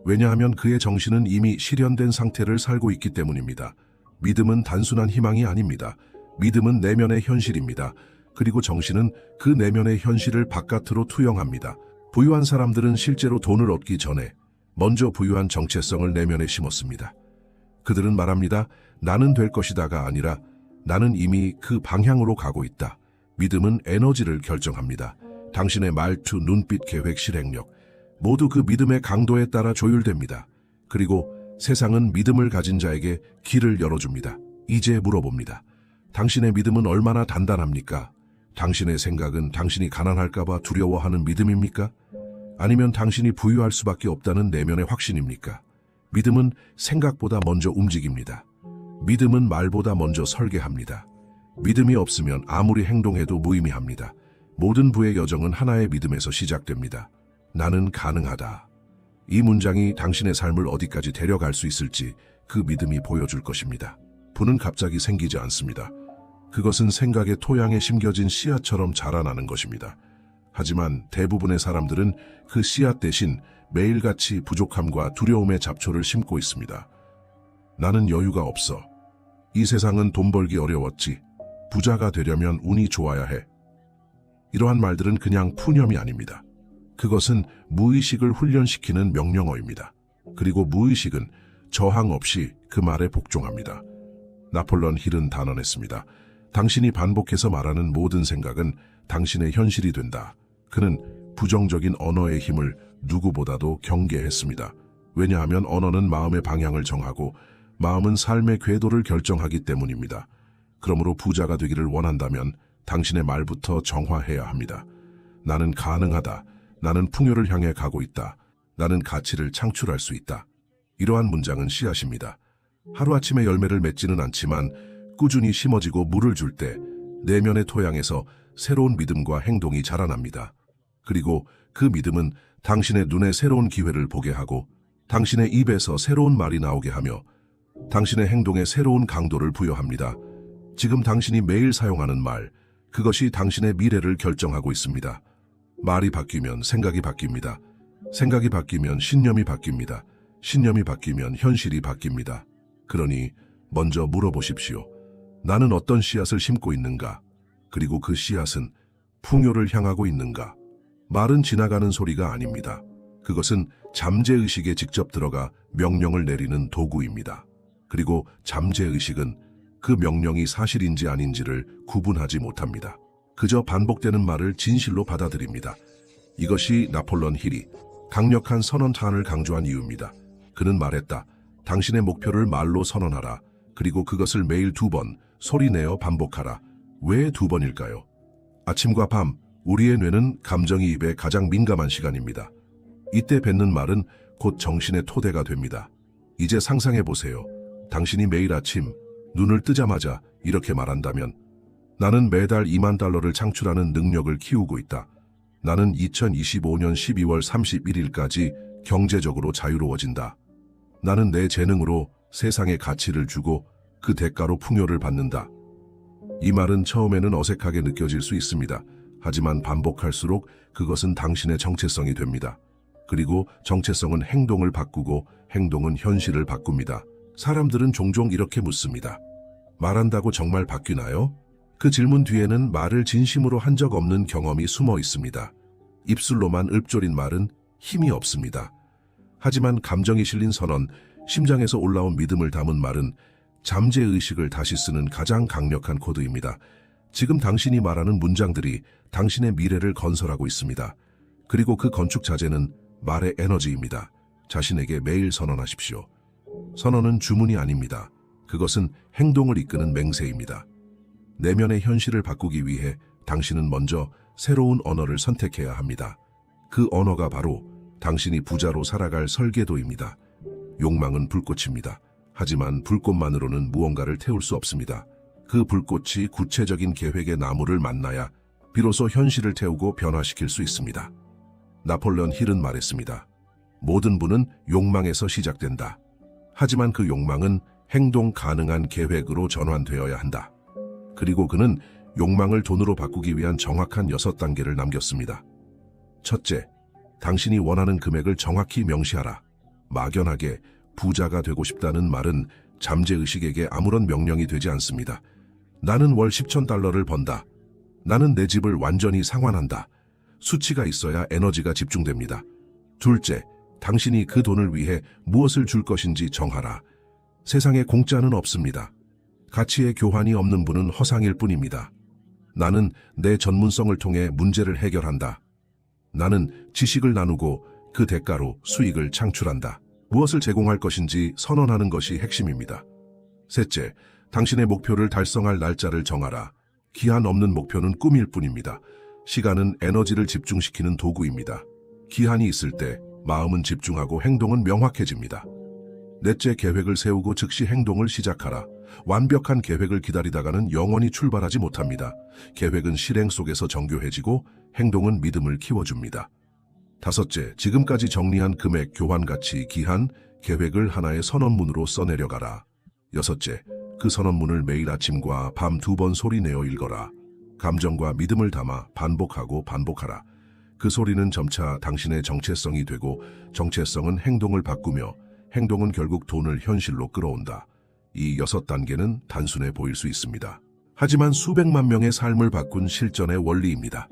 왜냐하면 그의 정신은 이미 실현된 상태를 살고 있기 때문입니다. 믿음은 단순한 희망이 아닙니다. 믿음은 내면의 현실입니다. 그리고 정신은 그 내면의 현실을 바깥으로 투영합니다. 부유한 사람들은 실제로 돈을 얻기 전에 먼저 부유한 정체성을 내면에 심었습니다. 그들은 말합니다. 나는 될 것이다가 아니라 나는 이미 그 방향으로 가고 있다. 믿음은 에너지를 결정합니다. 당신의 말투, 눈빛, 계획, 실행력 모두 그 믿음의 강도에 따라 조율됩니다. 그리고 세상은 믿음을 가진 자에게 길을 열어줍니다. 이제 물어봅니다. 당신의 믿음은 얼마나 단단합니까? 당신의 생각은 당신이 가난할까봐 두려워하는 믿음입니까? 아니면 당신이 부유할 수밖에 없다는 내면의 확신입니까? 믿음은 생각보다 먼저 움직입니다. 믿음은 말보다 먼저 설계합니다. 믿음이 없으면 아무리 행동해도 무의미합니다. 모든 부의 여정은 하나의 믿음에서 시작됩니다. 나는 가능하다. 이 문장이 당신의 삶을 어디까지 데려갈 수 있을지 그 믿음이 보여줄 것입니다. 부는 갑자기 생기지 않습니다. 그것은 생각의 토양에 심겨진 씨앗처럼 자라나는 것입니다. 하지만 대부분의 사람들은 그 씨앗 대신 매일같이 부족함과 두려움의 잡초를 심고 있습니다. 나는 여유가 없어. 이 세상은 돈 벌기 어려웠지. 부자가 되려면 운이 좋아야 해. 이러한 말들은 그냥 푸념이 아닙니다. 그것은 무의식을 훈련시키는 명령어입니다. 그리고 무의식은 저항 없이 그 말에 복종합니다. 나폴레온 힐은 단언했습니다. 당신이 반복해서 말하는 모든 생각은 당신의 현실이 된다. 그는 부정적인 언어의 힘을 누구보다도 경계했습니다. 왜냐하면 언어는 마음의 방향을 정하고 마음은 삶의 궤도를 결정하기 때문입니다. 그러므로 부자가 되기를 원한다면 당신의 말부터 정화해야 합니다. 나는 가능하다. 나는 풍요를 향해 가고 있다. 나는 가치를 창출할 수 있다. 이러한 문장은 씨앗입니다. 하루아침에 열매를 맺지는 않지만 꾸준히 심어지고 물을 줄 때 내면의 토양에서 새로운 믿음과 행동이 자라납니다. 그리고 그 믿음은 당신의 눈에 새로운 기회를 보게 하고 당신의 입에서 새로운 말이 나오게 하며 당신의 행동에 새로운 강도를 부여합니다. 지금 당신이 매일 사용하는 말, 그것이 당신의 미래를 결정하고 있습니다. 말이 바뀌면 생각이 바뀝니다. 생각이 바뀌면 신념이 바뀝니다. 신념이 바뀌면 현실이 바뀝니다. 그러니 먼저 물어보십시오. 나는 어떤 씨앗을 심고 있는가? 그리고 그 씨앗은 풍요를 향하고 있는가? 말은 지나가는 소리가 아닙니다. 그것은 잠재의식에 직접 들어가 명령을 내리는 도구입니다. 그리고 잠재의식은 그 명령이 사실인지 아닌지를 구분하지 못합니다. 그저 반복되는 말을 진실로 받아들입니다. 이것이 나폴레온 힐이 강력한 선언탄을 강조한 이유입니다. 그는 말했다. 당신의 목표를 말로 선언하라. 그리고 그것을 매일 2번 소리내어 반복하라. 왜 2번일까요? 아침과 밤, 우리의 뇌는 감정이입에 가장 민감한 시간입니다. 이때 뱉는 말은 곧 정신의 토대가 됩니다. 이제 상상해 보세요. 당신이 매일 아침 눈을 뜨자마자 이렇게 말한다면, 나는 매달 2만 달러를 창출하는 능력을 키우고 있다. 나는 2025년 12월 31일까지 경제적으로 자유로워진다. 나는 내 재능으로 세상에 가치를 주고 그 대가로 풍요를 받는다. 이 말은 처음에는 어색하게 느껴질 수 있습니다. 하지만 반복할수록 그것은 당신의 정체성이 됩니다. 그리고 정체성은 행동을 바꾸고 행동은 현실을 바꿉니다. 사람들은 종종 이렇게 묻습니다. 말한다고 정말 바뀌나요? 그 질문 뒤에는 말을 진심으로 한 적 없는 경험이 숨어 있습니다. 입술로만 읊조린 말은 힘이 없습니다. 하지만 감정이 실린 선언, 심장에서 올라온 믿음을 담은 말은 잠재의식을 다시 쓰는 가장 강력한 코드입니다. 지금 당신이 말하는 문장들이 당신의 미래를 건설하고 있습니다. 그리고 그 건축 자재는 말의 에너지입니다. 자신에게 매일 선언하십시오. 선언은 주문이 아닙니다. 그것은 행동을 이끄는 맹세입니다. 내면의 현실을 바꾸기 위해 당신은 먼저 새로운 언어를 선택해야 합니다. 그 언어가 바로 당신이 부자로 살아갈 설계도입니다. 욕망은 불꽃입니다. 하지만 불꽃만으로는 무언가를 태울 수 없습니다. 그 불꽃이 구체적인 계획의 나무를 만나야 비로소 현실을 태우고 변화시킬 수 있습니다. 나폴레온 힐은 말했습니다. 모든 부는 욕망에서 시작된다. 하지만 그 욕망은 행동 가능한 계획으로 전환되어야 한다. 그리고 그는 욕망을 돈으로 바꾸기 위한 정확한 6단계를 남겼습니다. 첫째, 당신이 원하는 금액을 정확히 명시하라. 막연하게 부자가 되고 싶다는 말은 잠재의식에게 아무런 명령이 되지 않습니다. 나는 월 10,000달러를 번다. 나는 내 집을 완전히 상환한다. 수치가 있어야 에너지가 집중됩니다. 둘째, 당신이 그 돈을 위해 무엇을 줄 것인지 정하라. 세상에 공짜는 없습니다. 가치의 교환이 없는 분은 허상일 뿐입니다. 나는 내 전문성을 통해 문제를 해결한다. 나는 지식을 나누고 그 대가로 수익을 창출한다. 무엇을 제공할 것인지 선언하는 것이 핵심입니다. 셋째, 당신의 목표를 달성할 날짜를 정하라. 기한 없는 목표는 꿈일 뿐입니다. 시간은 에너지를 집중시키는 도구입니다. 기한이 있을 때 마음은 집중하고 행동은 명확해집니다. 넷째, 계획을 세우고 즉시 행동을 시작하라. 완벽한 계획을 기다리다가는 영원히 출발하지 못합니다. 계획은 실행 속에서 정교해지고 행동은 믿음을 키워줍니다. 다섯째, 지금까지 정리한 금액, 교환 가치, 기한, 계획을 하나의 선언문으로 써내려가라. 여섯째, 그 선언문을 매일 아침과 밤 2번 소리내어 읽어라. 감정과 믿음을 담아 반복하고 반복하라. 그 소리는 점차 당신의 정체성이 되고 정체성은 행동을 바꾸며 행동은 결국 돈을 현실로 끌어온다. 이 6단계는 단순해 보일 수 있습니다. 하지만 수백만 명의 삶을 바꾼 실전의 원리입니다.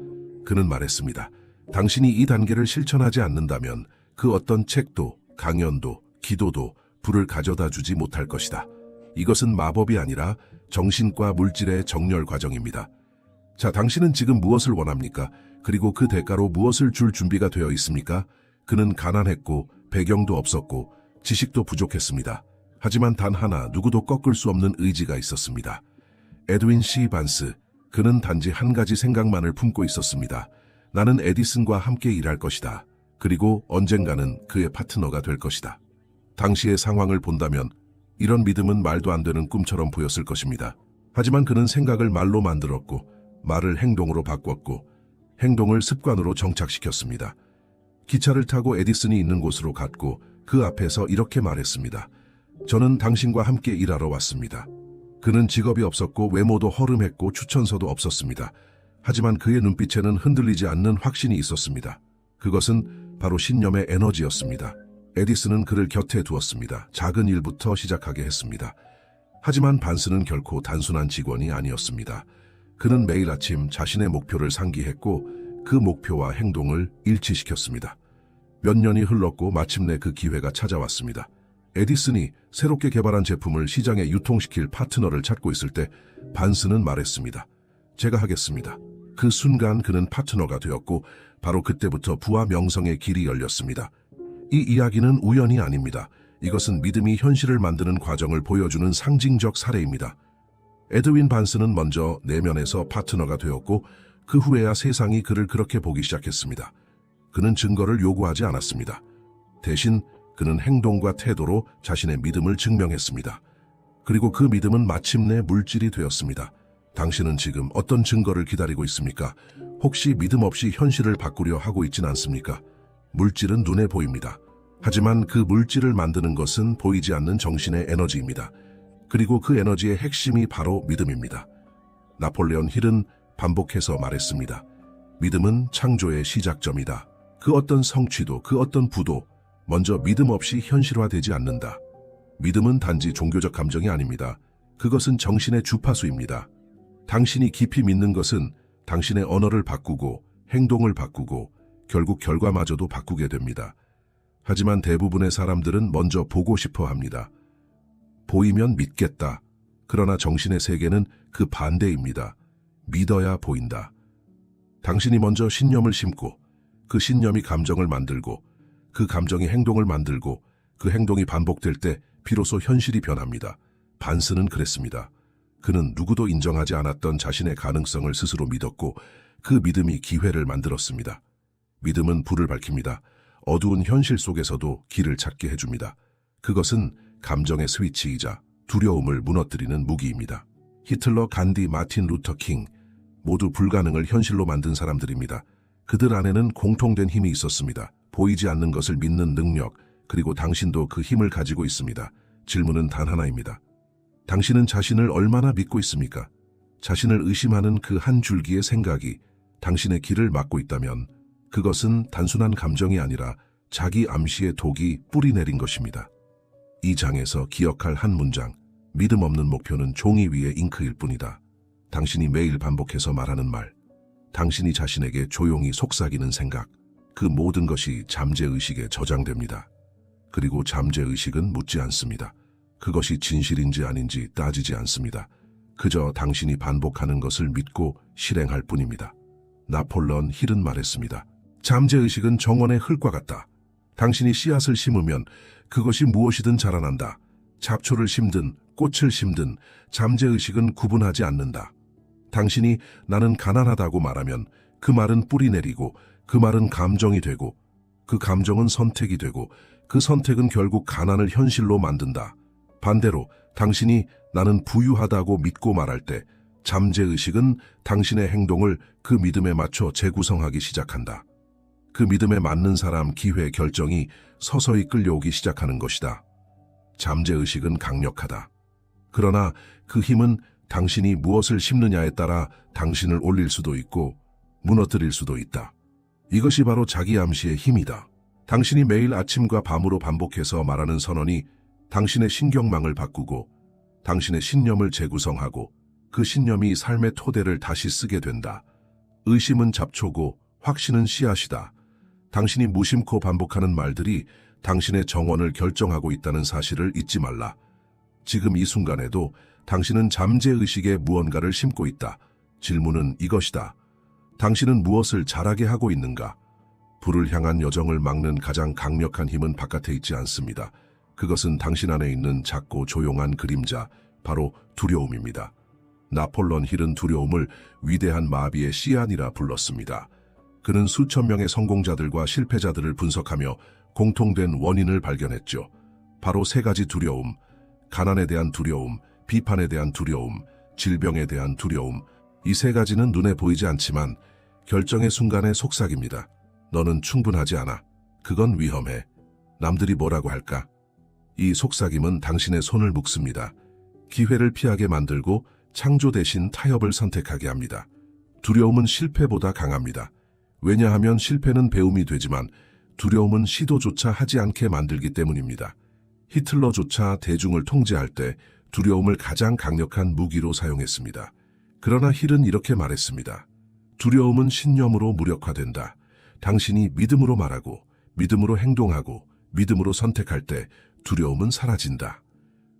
그는 말했습니다. 당신이 이 단계를 실천하지 않는다면 그 어떤 책도, 강연도, 기도도 불을 가져다 주지 못할 것이다. 이것은 마법이 아니라 정신과 물질의 정렬 과정입니다. 자, 당신은 지금 무엇을 원합니까? 그리고 그 대가로 무엇을 줄 준비가 되어 있습니까? 그는 가난했고 배경도 없었고 지식도 부족했습니다. 하지만 단 하나 누구도 꺾을 수 없는 의지가 있었습니다. 에드윈 C. 반스, 그는 단지 한 가지 생각만을 품고 있었습니다. 나는 에디슨과 함께 일할 것이다. 그리고 언젠가는 그의 파트너가 될 것이다. 당시의 상황을 본다면 이런 믿음은 말도 안 되는 꿈처럼 보였을 것입니다. 하지만 그는 생각을 말로 만들었고 말을 행동으로 바꿨고 행동을 습관으로 정착시켰습니다. 기차를 타고 에디슨이 있는 곳으로 갔고 그 앞에서 이렇게 말했습니다. 저는 당신과 함께 일하러 왔습니다. 그는 직업이 없었고 외모도 허름했고 추천서도 없었습니다. 하지만 그의 눈빛에는 흔들리지 않는 확신이 있었습니다. 그것은 바로 신념의 에너지였습니다. 에디슨은 그를 곁에 두었습니다. 작은 일부터 시작하게 했습니다. 하지만 반스는 결코 단순한 직원이 아니었습니다. 그는 매일 아침 자신의 목표를 상기했고 그 목표와 행동을 일치시켰습니다. 몇 년이 흘렀고 마침내 그 기회가 찾아왔습니다. 에디슨이 새롭게 개발한 제품을 시장에 유통시킬 파트너를 찾고 있을 때 반스는 말했습니다. 제가 하겠습니다. 그 순간 그는 파트너가 되었고 바로 그때부터 부와 명성의 길이 열렸습니다. 이 이야기는 우연이 아닙니다. 이것은 믿음이 현실을 만드는 과정을 보여주는 상징적 사례입니다. 에드윈 반스는 먼저 내면에서 파트너가 되었고 그 후에야 세상이 그를 그렇게 보기 시작했습니다. 그는 증거를 요구하지 않았습니다. 대신 그는 행동과 태도로 자신의 믿음을 증명했습니다. 그리고 그 믿음은 마침내 물질이 되었습니다. 당신은 지금 어떤 증거를 기다리고 있습니까? 혹시 믿음 없이 현실을 바꾸려 하고 있진 않습니까? 물질은 눈에 보입니다. 하지만 그 물질을 만드는 것은 보이지 않는 정신의 에너지입니다. 그리고 그 에너지의 핵심이 바로 믿음입니다. 나폴레온 힐은 반복해서 말했습니다. 믿음은 창조의 시작점이다. 그 어떤 성취도, 그 어떤 부도 먼저 믿음 없이 현실화되지 않는다. 믿음은 단지 종교적 감정이 아닙니다. 그것은 정신의 주파수입니다. 당신이 깊이 믿는 것은 당신의 언어를 바꾸고 행동을 바꾸고 결국 결과마저도 바꾸게 됩니다. 하지만 대부분의 사람들은 먼저 보고 싶어 합니다. 보이면 믿겠다. 그러나 정신의 세계는 그 반대입니다. 믿어야 보인다. 당신이 먼저 신념을 심고 그 신념이 감정을 만들고 그 감정이 행동을 만들고 그 행동이 반복될 때 비로소 현실이 변합니다. 반스는 그랬습니다. 그는 누구도 인정하지 않았던 자신의 가능성을 스스로 믿었고 그 믿음이 기회를 만들었습니다. 믿음은 불을 밝힙니다. 어두운 현실 속에서도 길을 찾게 해줍니다. 그것은 감정의 스위치이자 두려움을 무너뜨리는 무기입니다. 히틀러, 간디, 마틴 루터 킹 모두 불가능을 현실로 만든 사람들입니다. 그들 안에는 공통된 힘이 있었습니다. 보이지 않는 것을 믿는 능력, 그리고 당신도 그 힘을 가지고 있습니다. 질문은 단 하나입니다. 당신은 자신을 얼마나 믿고 있습니까? 자신을 의심하는 그 한 줄기의 생각이 당신의 길을 막고 있다면 그것은 단순한 감정이 아니라 자기 암시의 독이 뿌리 내린 것입니다. 이 장에서 기억할 한 문장, 믿음 없는 목표는 종이 위의 잉크일 뿐이다. 당신이 매일 반복해서 말하는 말, 당신이 자신에게 조용히 속삭이는 생각, 그 모든 것이 잠재의식에 저장됩니다. 그리고 잠재의식은 묻지 않습니다. 그것이 진실인지 아닌지 따지지 않습니다. 그저 당신이 반복하는 것을 믿고 실행할 뿐입니다. 나폴레온 힐은 말했습니다. 잠재의식은 정원의 흙과 같다. 당신이 씨앗을 심으면 그것이 무엇이든 자라난다. 잡초를 심든 꽃을 심든 잠재의식은 구분하지 않는다. 당신이 나는 가난하다고 말하면 그 말은 뿌리 내리고 그 말은 감정이 되고 그 감정은 선택이 되고 그 선택은 결국 가난을 현실로 만든다. 반대로 당신이 나는 부유하다고 믿고 말할 때 잠재의식은 당신의 행동을 그 믿음에 맞춰 재구성하기 시작한다. 그 믿음에 맞는 사람, 기회, 결정이 서서히 끌려오기 시작하는 것이다. 잠재의식은 강력하다. 그러나 그 힘은 당신이 무엇을 심느냐에 따라 당신을 올릴 수도 있고 무너뜨릴 수도 있다. 이것이 바로 자기 암시의 힘이다. 당신이 매일 아침과 밤으로 반복해서 말하는 선언이 당신의 신경망을 바꾸고 당신의 신념을 재구성하고 그 신념이 삶의 토대를 다시 쓰게 된다. 의심은 잡초고 확신은 씨앗이다. 당신이 무심코 반복하는 말들이 당신의 정원을 결정하고 있다는 사실을 잊지 말라. 지금 이 순간에도 당신은 잠재의식에 무언가를 심고 있다. 질문은 이것이다. 당신은 무엇을 잘하게 하고 있는가? 불을 향한 여정을 막는 가장 강력한 힘은 바깥에 있지 않습니다. 그것은 당신 안에 있는 작고 조용한 그림자, 바로 두려움입니다. 나폴레온 힐은 두려움을 위대한 마비의 씨앗이라 불렀습니다. 그는 수천 명의 성공자들과 실패자들을 분석하며 공통된 원인을 발견했죠. 바로 세 가지 두려움, 가난에 대한 두려움, 비판에 대한 두려움, 질병에 대한 두려움. 이 세 가지는 눈에 보이지 않지만 결정의 순간의 속삭입니다. 너는 충분하지 않아. 그건 위험해. 남들이 뭐라고 할까? 이 속삭임은 당신의 손을 묶습니다. 기회를 피하게 만들고 창조 대신 타협을 선택하게 합니다. 두려움은 실패보다 강합니다. 왜냐하면 실패는 배움이 되지만 두려움은 시도조차 하지 않게 만들기 때문입니다. 히틀러조차 대중을 통제할 때 두려움을 가장 강력한 무기로 사용했습니다. 그러나 힐은 이렇게 말했습니다. 두려움은 신념으로 무력화된다. 당신이 믿음으로 말하고 믿음으로 행동하고 믿음으로 선택할 때 두려움은 사라진다.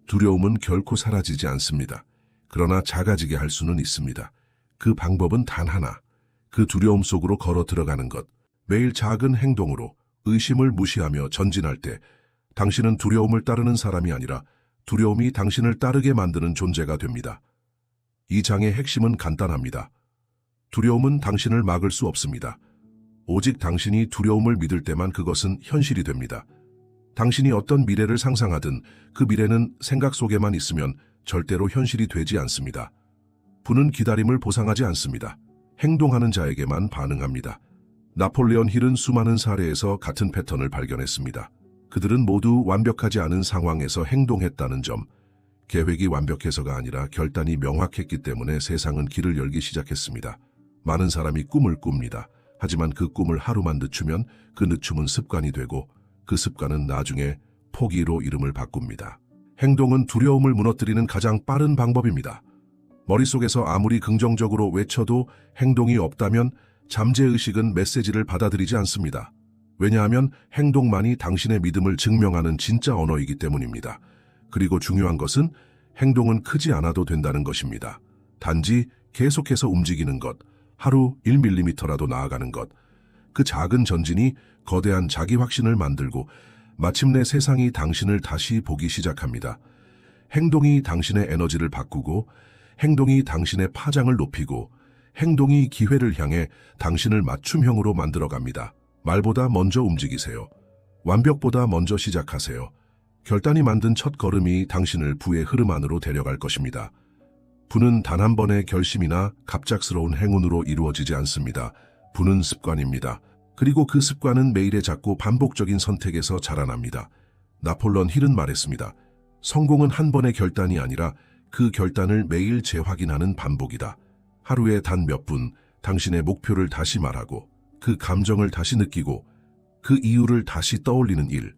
두려움은 결코 사라지지 않습니다. 그러나 작아지게 할 수는 있습니다. 그 방법은 단 하나. 그 두려움 속으로 걸어 들어가는 것. 매일 작은 행동으로 의심을 무시하며 전진할 때 당신은 두려움을 따르는 사람이 아니라 두려움이 당신을 따르게 만드는 존재가 됩니다. 이 장의 핵심은 간단합니다. 두려움은 당신을 막을 수 없습니다. 오직 당신이 두려움을 믿을 때만 그것은 현실이 됩니다. 당신이 어떤 미래를 상상하든 그 미래는 생각 속에만 있으면 절대로 현실이 되지 않습니다. 부는 기다림을 보상하지 않습니다. 행동하는 자에게만 반응합니다. 나폴레온 힐은 수많은 사례에서 같은 패턴을 발견했습니다. 그들은 모두 완벽하지 않은 상황에서 행동했다는 점, 계획이 완벽해서가 아니라 결단이 명확했기 때문에 세상은 길을 열기 시작했습니다. 많은 사람이 꿈을 꿉니다. 하지만 그 꿈을 하루만 늦추면 그 늦춤은 습관이 되고 그 습관은 나중에 포기로 이름을 바꿉니다. 행동은 두려움을 무너뜨리는 가장 빠른 방법입니다. 머릿속에서 아무리 긍정적으로 외쳐도 행동이 없다면 잠재의식은 메시지를 받아들이지 않습니다. 왜냐하면 행동만이 당신의 믿음을 증명하는 진짜 언어이기 때문입니다. 그리고 중요한 것은 행동은 크지 않아도 된다는 것입니다. 단지 계속해서 움직이는 것, 하루 1mm라도 나아가는 것, 그 작은 전진이 거대한 자기 확신을 만들고 마침내 세상이 당신을 다시 보기 시작합니다. 행동이 당신의 에너지를 바꾸고 행동이 당신의 파장을 높이고 행동이 기회를 향해 당신을 맞춤형으로 만들어갑니다. 말보다 먼저 움직이세요. 완벽보다 먼저 시작하세요. 결단이 만든 첫 걸음이 당신을 부의 흐름 안으로 데려갈 것입니다. 부는 단 한 번의 결심이나 갑작스러운 행운으로 이루어지지 않습니다. 부는 습관입니다. 그리고 그 습관은 매일의 작고 반복적인 선택에서 자라납니다. 나폴레온 힐은 말했습니다. 성공은 한 번의 결단이 아니라 그 결단을 매일 재확인하는 반복이다. 하루에 단 몇 분 당신의 목표를 다시 말하고 그 감정을 다시 느끼고 그 이유를 다시 떠올리는 일.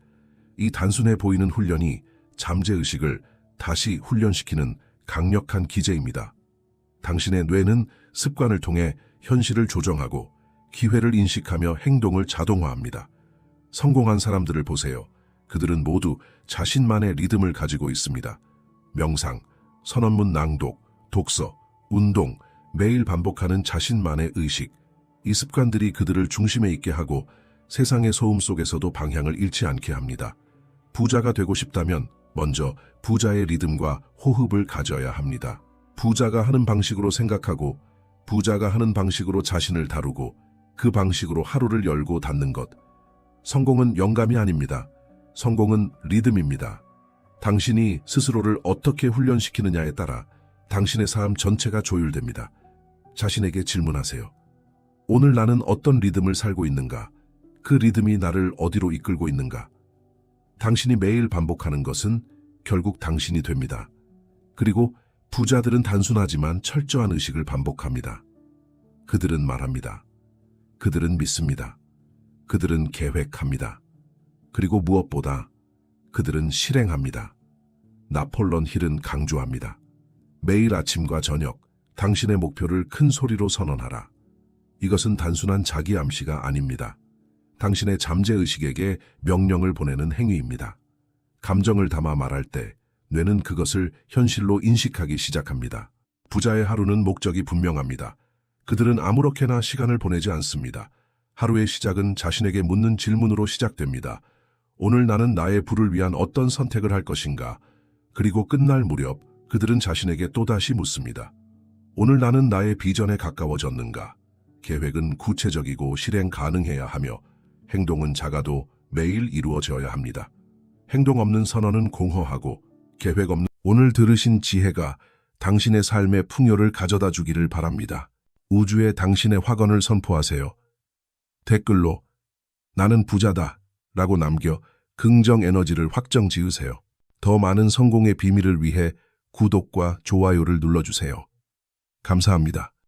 이 단순해 보이는 훈련이 잠재의식을 다시 훈련시키는 강력한 기제입니다. 당신의 뇌는 습관을 통해 현실을 조정하고 기회를 인식하며 행동을 자동화합니다. 성공한 사람들을 보세요. 그들은 모두 자신만의 리듬을 가지고 있습니다. 명상, 선언문 낭독, 독서, 운동, 매일 반복하는 자신만의 의식. 이 습관들이 그들을 중심에 있게 하고 세상의 소음 속에서도 방향을 잃지 않게 합니다. 부자가 되고 싶다면 먼저 부자의 리듬과 호흡을 가져야 합니다. 부자가 하는 방식으로 생각하고 부자가 하는 방식으로 자신을 다루고 그 방식으로 하루를 열고 닫는 것. 성공은 영감이 아닙니다. 성공은 리듬입니다. 당신이 스스로를 어떻게 훈련시키느냐에 따라 당신의 삶 전체가 조율됩니다. 자신에게 질문하세요. 오늘 나는 어떤 리듬을 살고 있는가? 그 리듬이 나를 어디로 이끌고 있는가? 당신이 매일 반복하는 것은 결국 당신이 됩니다. 그리고 부자들은 단순하지만 철저한 의식을 반복합니다. 그들은 말합니다. 그들은 믿습니다. 그들은 계획합니다. 그리고 무엇보다 그들은 실행합니다. 나폴레온 힐은 강조합니다. 매일 아침과 저녁 당신의 목표를 큰 소리로 선언하라. 이것은 단순한 자기 암시가 아닙니다. 당신의 잠재의식에게 명령을 보내는 행위입니다. 감정을 담아 말할 때 뇌는 그것을 현실로 인식하기 시작합니다. 부자의 하루는 목적이 분명합니다. 그들은 아무렇게나 시간을 보내지 않습니다. 하루의 시작은 자신에게 묻는 질문으로 시작됩니다. 오늘 나는 나의 부를 위한 어떤 선택을 할 것인가? 그리고 끝날 무렵 그들은 자신에게 또다시 묻습니다. 오늘 나는 나의 비전에 가까워졌는가? 계획은 구체적이고 실행 가능해야 하며 행동은 작아도 매일 이루어져야 합니다. 행동 없는 선언은 공허하고 계획 없는 오늘 들으신 지혜가 당신의 삶의 풍요를 가져다 주기를 바랍니다. 우주에 당신의 확언을 선포하세요. 댓글로 나는 부자다 라고 남겨 긍정 에너지를 확정 지으세요. 더 많은 성공의 비밀을 위해 구독과 좋아요를 눌러주세요. 감사합니다.